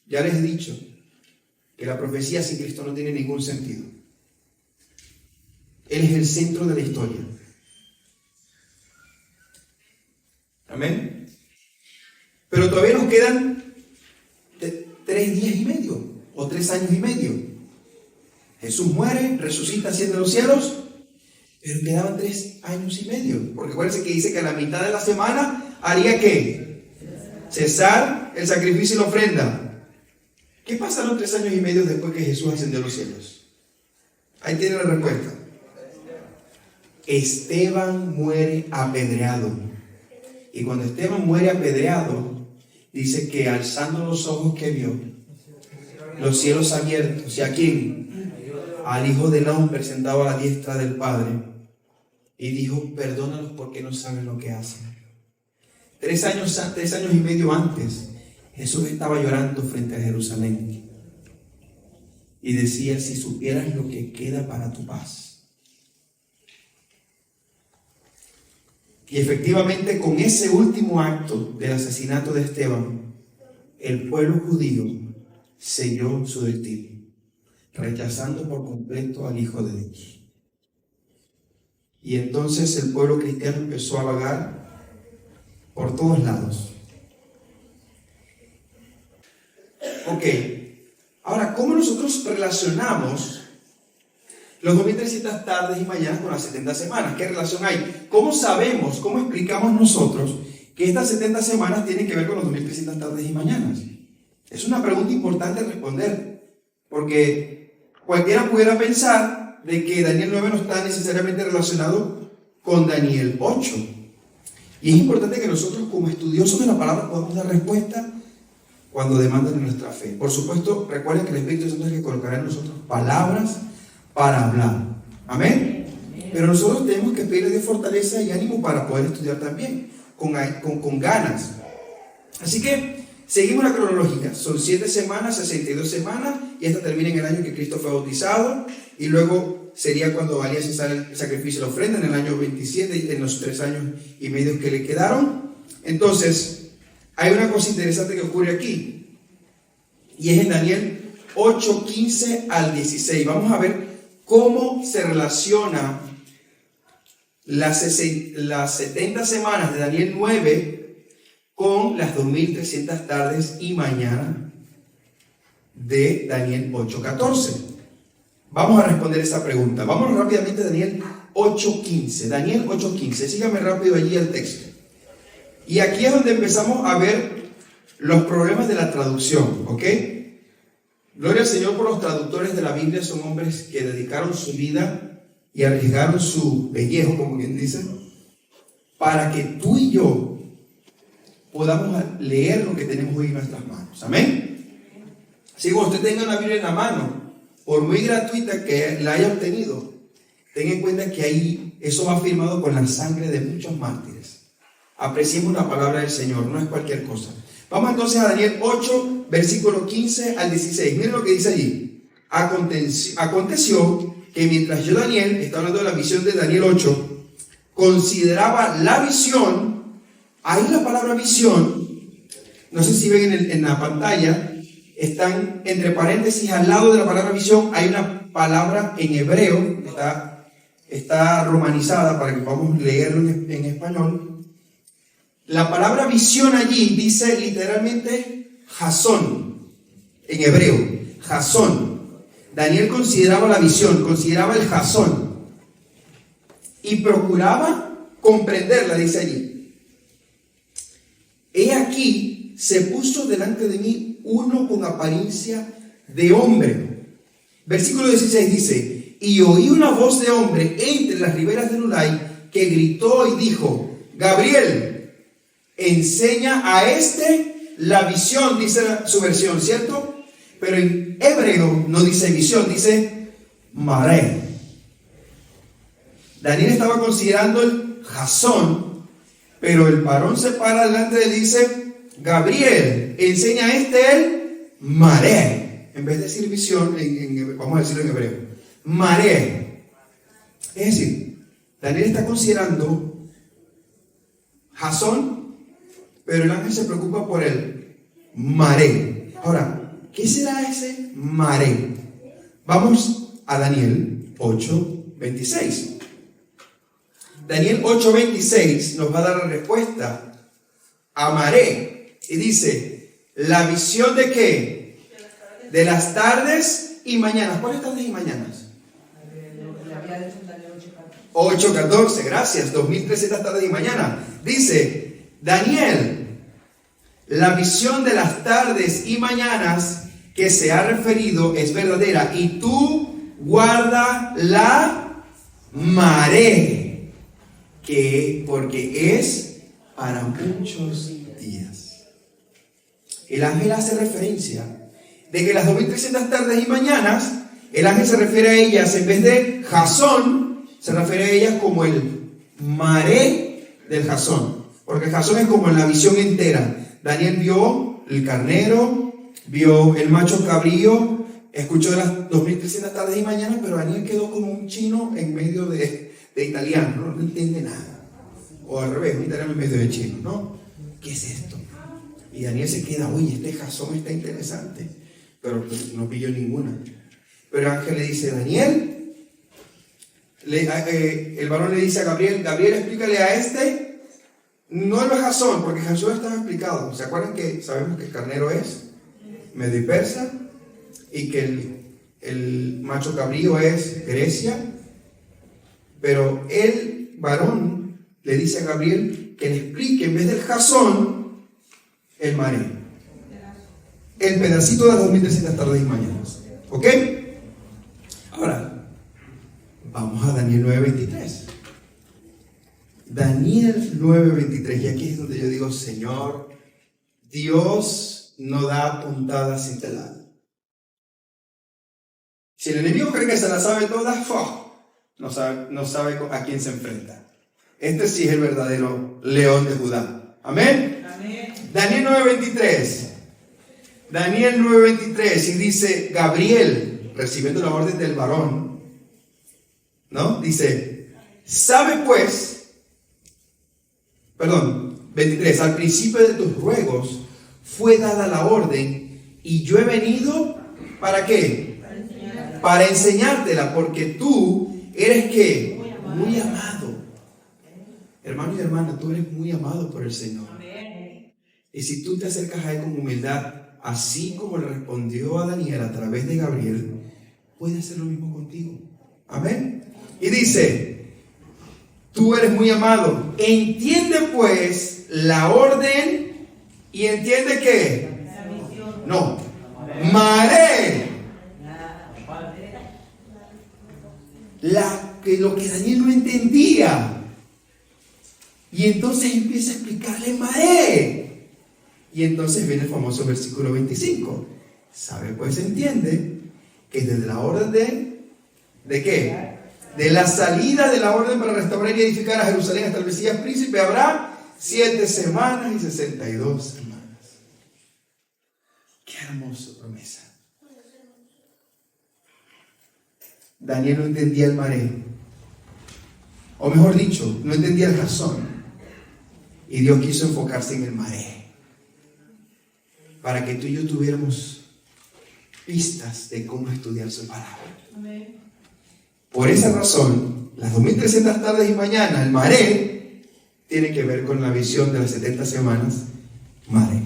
[SPEAKER 1] Ya les he dicho que la profecía sin Cristo no tiene ningún sentido. Él es el centro de la historia. Amén. Pero todavía nos quedan 3 días y medio o 3 años y medio. Jesús muere, resucita, asciende a los cielos. Pero quedaban 3 años y medio. Porque acuérdense que dice que a la mitad de la semana haría ¿qué? Cesar el sacrificio y la ofrenda. ¿Qué pasaron 3 años y medio después que Jesús ascendió a los cielos? Ahí tiene la respuesta. Esteban muere apedreado. Y cuando Esteban muere apedreado, dice que alzando los ojos que vio, los cielos abiertos. ¿Y a quién? Al Hijo del Hombre sentado a la diestra del Padre. Y dijo, perdónalos porque no saben lo que hacen. 3 años y medio antes, Jesús estaba llorando frente a Jerusalén. Y decía, si supieras lo que queda para tu paz. Y efectivamente, con ese último acto del asesinato de Esteban, el pueblo judío selló su destino, rechazando por completo al Hijo de Dios. Y entonces el pueblo cristiano empezó a vagar por todos lados. Ok, ahora, ¿cómo nosotros relacionamos los 2300 tardes y mañanas con las 70 semanas? ¿Qué relación hay? ¿Cómo sabemos, cómo explicamos nosotros que estas 70 semanas tienen que ver con los 2300 tardes y mañanas? Es una pregunta importante responder, porque cualquiera pudiera pensar de que Daniel 9 no está necesariamente relacionado con Daniel 8. Y es importante que nosotros, como estudiosos de la palabra, podamos dar respuesta cuando demandan nuestra fe. Por supuesto, recuerden que el Espíritu Santo es el que colocará en nosotros palabras para hablar. Amén. Pero nosotros tenemos que pedirle fortaleza y ánimo para poder estudiar también, con ganas. Así que seguimos la cronológica. Son 7 semanas, 62 semanas, y esta termina en el año que Cristo fue bautizado, y luego sería cuando haría cesar el sacrificio y la ofrenda en el año 27, en los 3 años y medio que le quedaron. Entonces, hay una cosa interesante que ocurre aquí, y es en Daniel 8, 15 al 16. Vamos a ver cómo se relaciona las 70 semanas de Daniel 9 con las 2300 tardes y mañanas de Daniel 8:14. Vamos a responder esa pregunta. Vamos rápidamente a Daniel 8:15. Daniel 8:15. Sígame rápido allí el texto. Y aquí es donde empezamos a ver los problemas de la traducción, ¿ok? Gloria al Señor por los traductores de la Biblia. Son hombres que dedicaron su vida y arriesgaron su pellejo, como quien dice, para que tú y yo podamos leer lo que tenemos hoy en nuestras manos. Amén. Si usted tenga una Biblia en la mano, por muy gratuita que la haya obtenido, tenga en cuenta que ahí eso va firmado con la sangre de muchos mártires. Apreciemos la palabra del Señor, no es cualquier cosa. Vamos entonces a Daniel 8, versículo 15 al 16. Miren lo que dice allí. Aconteció que mientras yo, Daniel, está hablando de la visión de Daniel 8, consideraba la visión. Ahí la palabra visión, no sé si ven en la pantalla, están entre paréntesis al lado de la palabra visión, hay una palabra en hebreo, está romanizada para que podamos leerlo en español. La palabra visión allí dice literalmente jasón, en hebreo, jasón. Daniel consideraba la visión, consideraba el jasón y procuraba comprenderla, dice allí. He aquí, se puso delante de mí uno con apariencia de hombre. Versículo 16 dice: y oí una voz de hombre entre las riberas del Ulai que gritó y dijo: Gabriel, enseña a la visión, dice su versión, ¿cierto? Pero en hebreo no dice visión, dice maré. Daniel estaba considerando el jasón, pero el varón se para delante de él y dice: Gabriel, enseña a el maré. En vez de decir visión, vamos a decirlo en hebreo, maré. Es decir, Daniel está considerando jasón, pero el ángel se preocupa por el maré. Ahora, ¿qué será ese maré? Vamos a Daniel 8:26. Daniel 8:26 nos va a dar la respuesta a maré. Y dice: ¿la visión de qué? De las tardes y mañanas. ¿Cuáles tardes y mañanas? 8:14, gracias. 2300 tardes y mañanas. Dice Daniel: la visión de las tardes y mañanas que se ha referido es verdadera, y tú guarda la maré, porque es para muchos días. El ángel hace referencia de que las 2300 tardes y mañanas, el ángel se refiere a ellas, en vez de jasón, se refiere a ellas como el maré del jasón, porque el jasón es como la visión entera. Daniel vio el carnero, vio el macho cabrío, escuchó las 2300 tardes y mañanas, pero Daniel quedó como un chino en medio de italiano, no entiende nada. O al revés, un italiano en medio de chino, ¿no? ¿Qué es esto? Y Daniel se queda: oye, este jasón está interesante, pero no pilló ninguna. Pero el ángel le dice: Daniel, el varón le dice a Gabriel: Gabriel, explícale a no el jasón, porque jasón estaba explicado. ¿Se acuerdan que sabemos que el carnero es medio y persa, y que el macho cabrío es Grecia? Pero el varón le dice a Gabriel que le explique, en vez del jasón, el maré, el pedacito de las 2300 tardes y mañanas. ¿Ok? Ahora, vamos a Daniel 9:23. Daniel 9:23, y aquí es donde yo digo: Señor, Dios no da puntadas sin telar. Si el enemigo cree que se la sabe toda, no sabe a quién se enfrenta. Este sí es el verdadero león de Judá. Amén. Amén. Daniel 9:23. Daniel 9:23, y dice: Gabriel, recibiendo la orden del varón, ¿no? Dice: sabe pues, 23, al principio de tus ruegos fue dada la orden, y yo he venido, ¿para qué? Para enseñártela, porque tú eres ¿qué? Muy amado. Hermano y hermana, tú eres muy amado por el Señor. Y si tú te acercas a Él con humildad, así como le respondió a Daniel a través de Gabriel, puede hacer lo mismo contigo. Amén. Y dice, tú eres muy amado. Entiende pues la orden y entiende ¿qué? No. Maré. Lo que Daniel no entendía. Y entonces empieza a explicarle Maré. Y entonces viene el famoso versículo 25. ¿Sabe? Pues entiende que desde la orden ¿de qué? De la salida de la orden para restaurar y edificar a Jerusalén hasta el Mesías príncipe habrá 7 semanas y 62 semanas. Qué hermosa promesa. Daniel no entendía el maré. O mejor dicho, no entendía el razón. Y Dios quiso enfocarse en el maré. Para que tú y yo tuviéramos pistas de cómo estudiar su palabra. Amén. Por esa razón, las 2300 tardes y mañanas, el maré, tiene que ver con la visión de las 70 semanas, maré.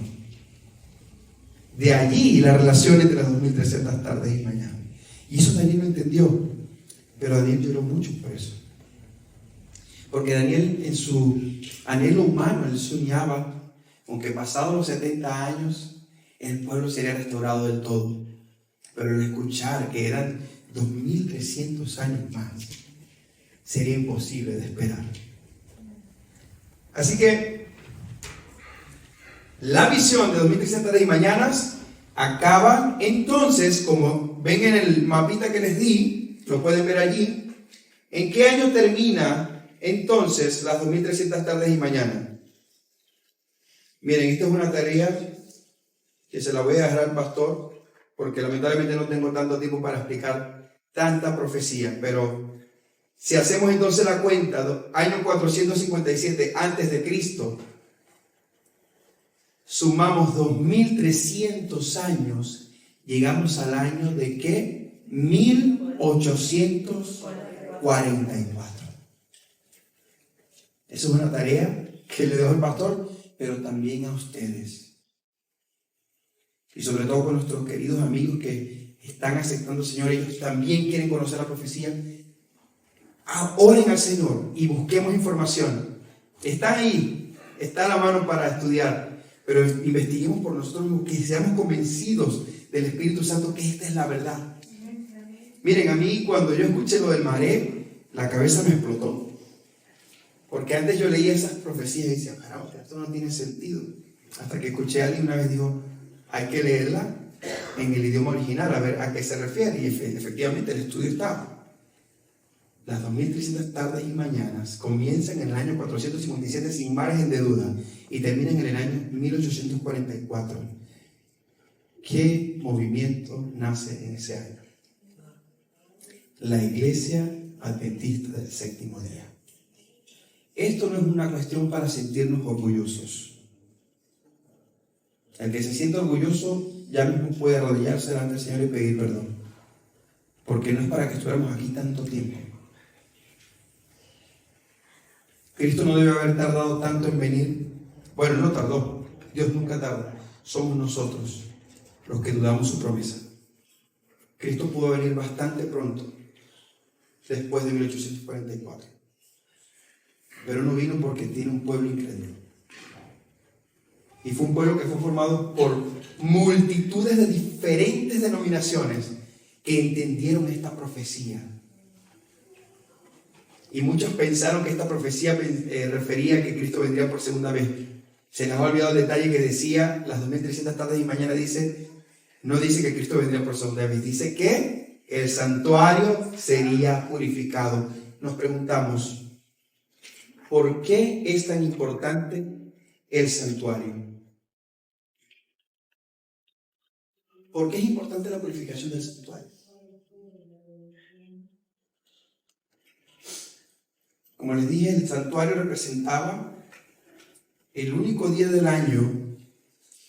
[SPEAKER 1] De allí la relación entre las 2300 tardes y mañanas. Y eso Daniel no entendió, pero Daniel lloró mucho por eso. Porque Daniel, en su anhelo humano, él soñaba con que pasados los 70 años, el pueblo sería restaurado del todo. Pero al escuchar que eran 2300 años más, sería imposible de esperar. Así que la visión de 2300 días y mañanas acaba entonces, como ven en el mapita que les di, lo pueden ver allí. ¿En qué año termina entonces las 2300 tardes y mañanas? Miren, esta es una tarea que se la voy a dejar al pastor, porque lamentablemente no tengo tanto tiempo para explicar tanta profecía, pero si hacemos entonces la cuenta, año 457 antes de Cristo, sumamos 2300 años, llegamos al año de ¿qué? 1844. Esa es una tarea que le dejo al pastor, pero también a ustedes. Y sobre todo con nuestros queridos amigos que están aceptando al Señor, ellos también quieren conocer la profecía. Oren al Señor y busquemos información. Está ahí, está a la mano para estudiar, pero investiguemos por nosotros mismos, que seamos convencidos del Espíritu Santo que esta es la verdad. Miren, a mí cuando yo escuché lo del maré, la cabeza me explotó. Porque antes yo leía esas profecías y decía, caramba, esto no tiene sentido. Hasta que escuché a alguien una vez dijo, hay que leerla en el idioma original, a ver a qué se refiere. Y efectivamente el estudio está. Las 2300 tardes y mañanas comienzan en el año 457 sin margen de duda y terminan en el año 1844. ¿Qué movimiento nace en ese año? La Iglesia Adventista del Séptimo Día. Esto no es una cuestión para sentirnos orgullosos. El que se siente orgulloso ya mismo puede arrodillarse delante del Señor y pedir perdón. Porque no es para que estuviéramos aquí tanto tiempo. Cristo no debe haber tardado tanto en venir. Bueno, no tardó. Dios nunca tarda. Somos nosotros los que dudamos su promesa. Cristo pudo venir bastante pronto, después de 1844. Pero no vino porque tiene un pueblo incrédulo. Y fue un pueblo que fue formado por multitudes de diferentes denominaciones que entendieron esta profecía. Y muchos pensaron que esta profecía refería a que Cristo vendría por segunda vez. Se les ha olvidado el detalle que decía, las 2300 tardes y mañana no dice que Cristo vendría por segunda vez, dice que el santuario sería purificado. Nos preguntamos, ¿por qué es tan importante el santuario? ¿Por qué es importante la purificación del santuario? Como les dije, el santuario representaba el único día del año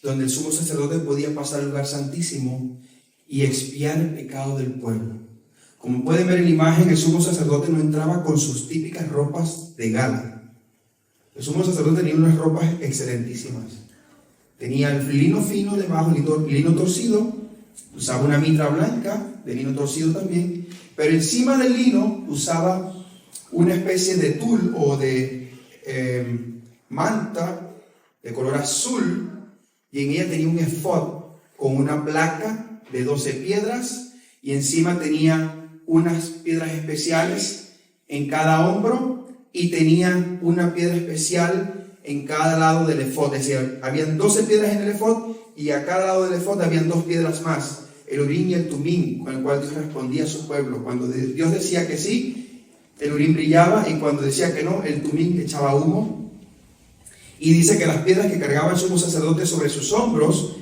[SPEAKER 1] donde el sumo sacerdote podía pasar al lugar santísimo y expiar el pecado del pueblo. Como pueden ver en la imagen, el sumo sacerdote no entraba con sus típicas ropas de gala. El sumo sacerdote tenía unas ropas excelentísimas. Tenía el lino fino debajo, lino torcido. Usaba una mitra blanca, de lino torcido también. Pero encima del lino usaba una especie de tul o de manta de color azul. Y en ella tenía un efod con una placa de 12 piedras. Y encima tenía unas piedras especiales en cada hombro. Y tenía una piedra especial en cada lado del efod. Es decir, habían 12 piedras en el efod y a cada lado del efod habían 2 piedras más. El Urim y el Tumim, con el cual Dios respondía a su pueblo. Cuando Dios decía que sí, el Urim brillaba, y cuando decía que no, el Tumim echaba humo. Y dice que las piedras que cargaba el sumo sacerdote sobre sus hombros,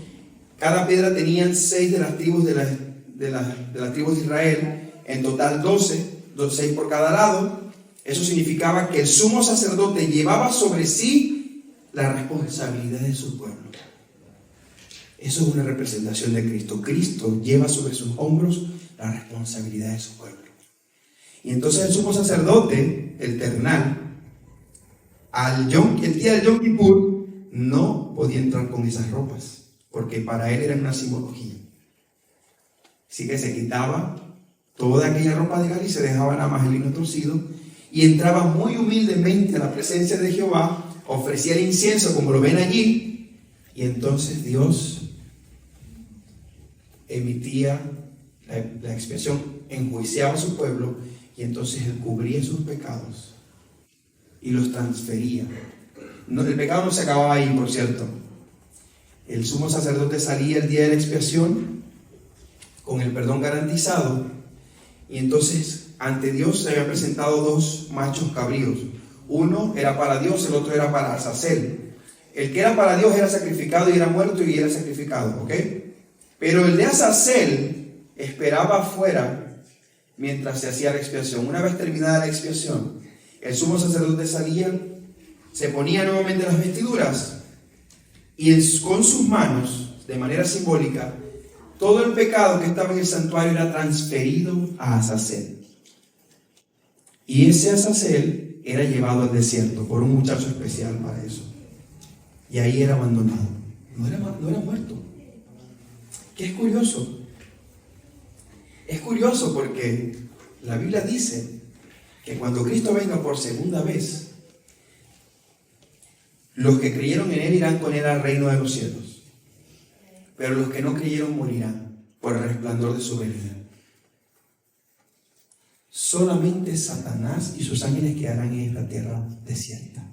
[SPEAKER 1] cada piedra tenían 6 de las tribus de las tribus de Israel, en total 12, 6 por cada lado. Eso significaba que el sumo sacerdote llevaba sobre sí la responsabilidad de su pueblo. Eso es una representación de Cristo. Cristo lleva sobre sus hombros la responsabilidad de su pueblo. Y entonces el sumo sacerdote, el terrenal, el día del Yom Kippur, no podía entrar con esas ropas, porque para él era una simbología. Así que se quitaba toda aquella ropa de gala y se dejaba nada más el lino torcido, y entraba muy humildemente a la presencia de Jehová, ofrecía el incienso como lo ven allí, y entonces Dios emitía la expiación, enjuiciaba a su pueblo, y entonces él cubría sus pecados y los transfería. No, el pecado no se acababa ahí, por cierto. El sumo sacerdote salía el día de la expiación con el perdón garantizado, y entonces ante Dios se habían presentado 2 machos cabríos. Uno era para Dios, el otro era para Azazel. El que era para Dios era sacrificado y era muerto y era sacrificado, ¿ok? Pero el de Azazel esperaba afuera mientras se hacía la expiación. Una vez terminada la expiación, el sumo sacerdote salía, se ponía nuevamente las vestiduras y con sus manos, de manera simbólica, todo el pecado que estaba en el santuario era transferido a Azazel. Y ese Azazel era llevado al desierto por un muchacho especial para eso. Y ahí era abandonado. No era muerto. Que es curioso. Es curioso porque la Biblia dice que cuando Cristo venga por segunda vez, los que creyeron en Él irán con Él al reino de los cielos. Pero los que no creyeron morirán por el resplandor de su venida. Solamente Satanás y sus ángeles quedarán en esta tierra desierta.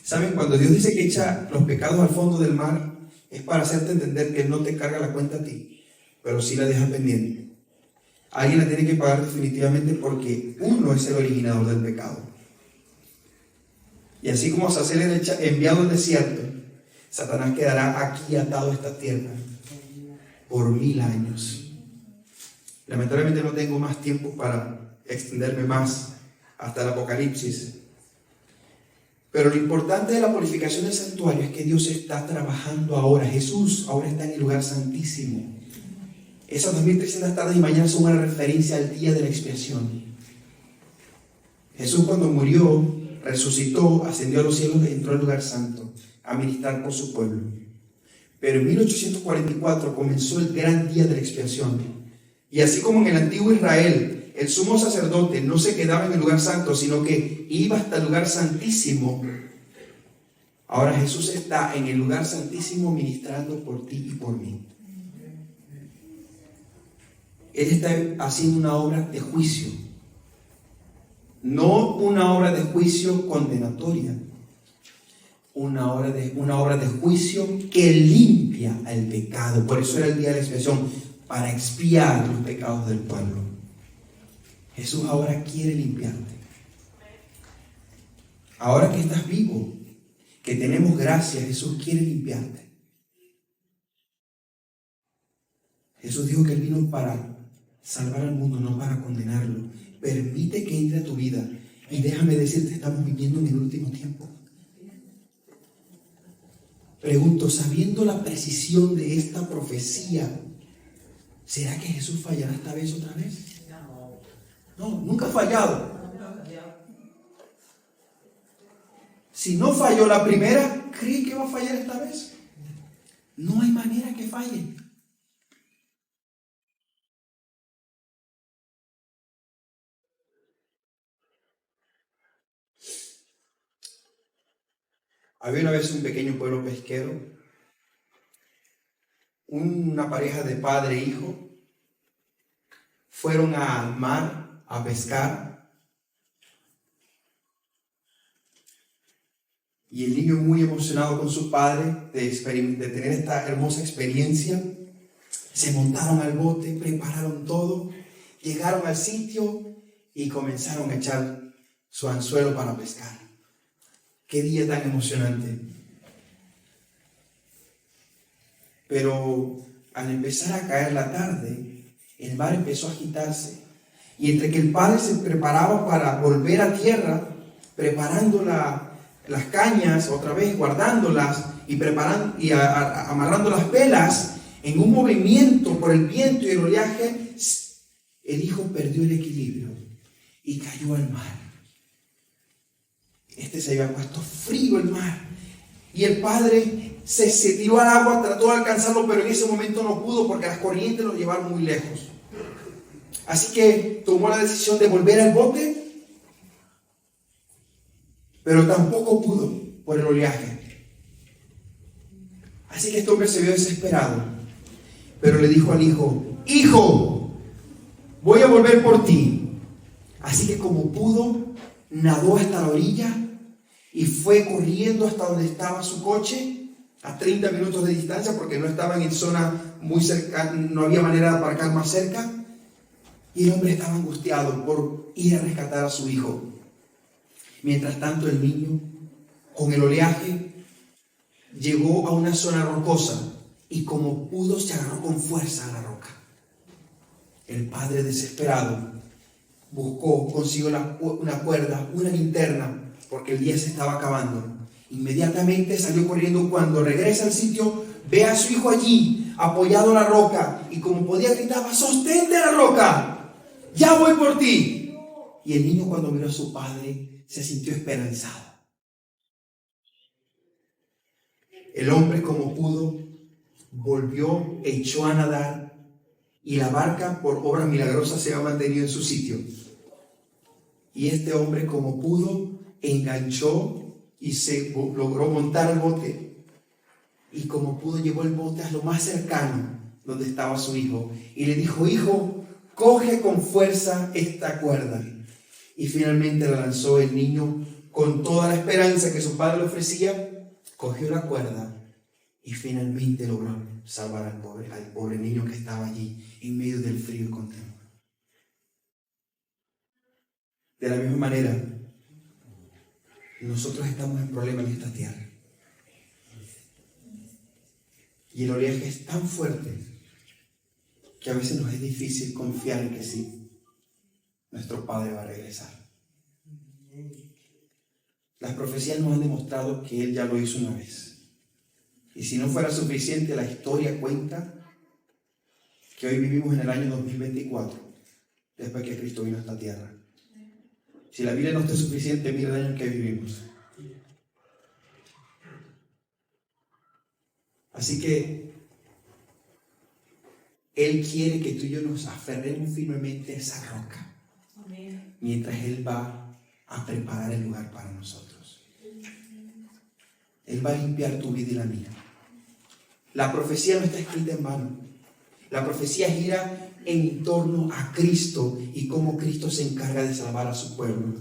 [SPEAKER 1] ¿Saben? Cuando Dios dice que echa los pecados al fondo del mar, es para hacerte entender que Él no te carga la cuenta a ti, pero sí la deja pendiente. Alguien la tiene que pagar definitivamente, porque uno es el originador del pecado. Y así como Azazel era enviado al desierto, Satanás quedará aquí atado a esta tierra por 1000 años. Lamentablemente no tengo más tiempo para extenderme más hasta el Apocalipsis. Pero lo importante de la purificación del santuario es que Dios está trabajando ahora. Jesús ahora está en el lugar santísimo. Esas 2300 tardes y mañanas son una referencia al día de la expiación. Jesús, cuando murió, resucitó, ascendió a los cielos y entró al lugar santo a ministrar por su pueblo. Pero en 1844 comenzó el gran día de la expiación. Y así como en el antiguo Israel, el sumo sacerdote no se quedaba en el lugar santo, sino que iba hasta el lugar santísimo, ahora Jesús está en el lugar santísimo ministrando por ti y por mí. Él está haciendo una obra de juicio, no una obra de juicio condenatoria, una obra de juicio que limpia el pecado. Por eso era el día de la expiación, para expiar los pecados del pueblo. Jesús ahora quiere limpiarte. Ahora que estás vivo, que tenemos gracia, Jesús quiere limpiarte. Jesús dijo que Él vino para salvar al mundo, no para condenarlo. Permite que entre a tu vida. Y déjame decirte, estamos viviendo en el último tiempo. Pregunto, sabiendo la precisión de esta profecía, ¿será que Jesús fallará esta vez otra vez? No, nunca ha fallado. Si no falló la primera, ¿cree que va a fallar esta vez? No hay manera que falle. Había una vez un pequeño pueblo pesquero, una pareja de padre e hijo fueron al mar a pescar y el niño, muy emocionado con su padre de tener esta hermosa experiencia, se montaron al bote, prepararon todo, llegaron al sitio y comenzaron a echar su anzuelo para pescar. Qué día tan emocionante. Pero al empezar a caer la tarde, el mar empezó a agitarse. Y entre que el padre se preparaba para volver a tierra, preparando las cañas otra vez, guardándolas y amarrando las velas, en un movimiento por el viento y el oleaje, el hijo perdió el equilibrio y cayó al mar. Se había puesto frío el mar. Y el padre se tiró al agua, trató de alcanzarlo, pero en ese momento no pudo porque las corrientes lo llevaron muy lejos. Así que tomó la decisión de volver al bote, pero tampoco pudo por el oleaje. Así que este hombre se vio desesperado, pero le dijo al hijo: hijo, voy a volver por ti. Así que como pudo, nadó hasta la orilla y fue corriendo hasta donde estaba su coche, a 30 minutos de distancia, porque no estaban en zona muy cercana, no había manera de aparcar más cerca. Y el hombre estaba angustiado por ir a rescatar a su hijo. Mientras tanto, el niño, con el oleaje, llegó a una zona rocosa y como pudo se agarró con fuerza a la roca. El padre, desesperado, consiguió una cuerda, una linterna, porque el día se estaba acabando. Inmediatamente salió corriendo. Cuando regresa al sitio, ve a su hijo allí, apoyado en la roca, y como podía gritaba: sostente la roca, ya voy por ti. Y el niño, cuando miró a su padre, se sintió esperanzado. El hombre, como pudo, volvió, echó a nadar, y la barca, por obra milagrosa, se ha mantenido en su sitio. Y este hombre, como pudo, enganchó y logró montar el bote. Y como pudo, llevó el bote a lo más cercano donde estaba su hijo. Y le dijo: hijo, coge con fuerza esta cuerda. Y finalmente la lanzó. El niño, con toda la esperanza que su padre le ofrecía, cogió la cuerda y finalmente logró salvar al pobre niño que estaba allí en medio del frío y con temor. De la misma manera, nosotros estamos en problemas en esta tierra. Y el oleaje es tan fuerte que a veces nos es difícil confiar en que sí, nuestro Padre va a regresar. Las profecías nos han demostrado que Él ya lo hizo una vez. Y si no fuera suficiente, la historia cuenta que hoy vivimos en el año 2024, después que Cristo vino a esta tierra. Si la Biblia no está suficiente, mira el año en que vivimos. Así que Él quiere que tú y yo nos aferremos firmemente a esa roca, mientras Él va a preparar el lugar para nosotros. Él va a limpiar tu vida y la mía. La profecía no está escrita en vano. La profecía gira en torno a Cristo y cómo Cristo se encarga de salvar a su pueblo.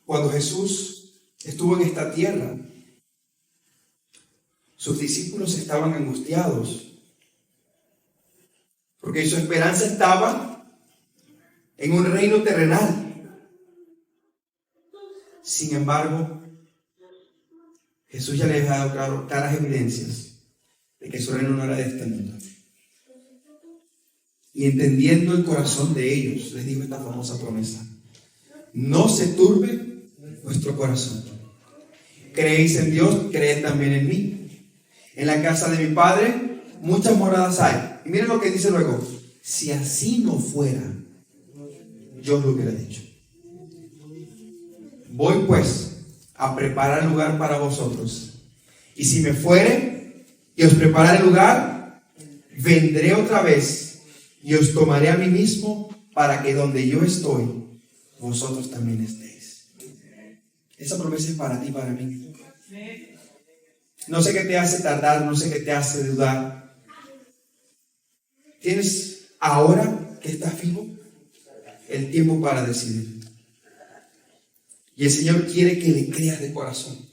[SPEAKER 1] Cuando Jesús estuvo en esta tierra, sus discípulos estaban angustiados porque su esperanza estaba en un reino terrenal. Sin embargo, Jesús ya les había dado claras evidencias de que su reino no era de este mundo. Y entendiendo el corazón de ellos, les dijo esta famosa promesa: no se turbe vuestro corazón. Creéis en Dios, creed también en mí. En la casa de mi Padre muchas moradas hay. Y miren lo que dice luego: si así no fuera, yo os lo hubiera dicho. voy pues a preparar lugar para vosotros. Y si me fuere y os prepararé lugar, vendré otra vez y os tomaré a mí mismo, para que donde yo estoy, vosotros también estéis. Esa promesa es para ti y para mí. No sé qué te hace tardar, no sé qué te hace dudar. ¿Tienes ahora que estás vivo el tiempo para decidir? Y el Señor quiere que le creas de corazón.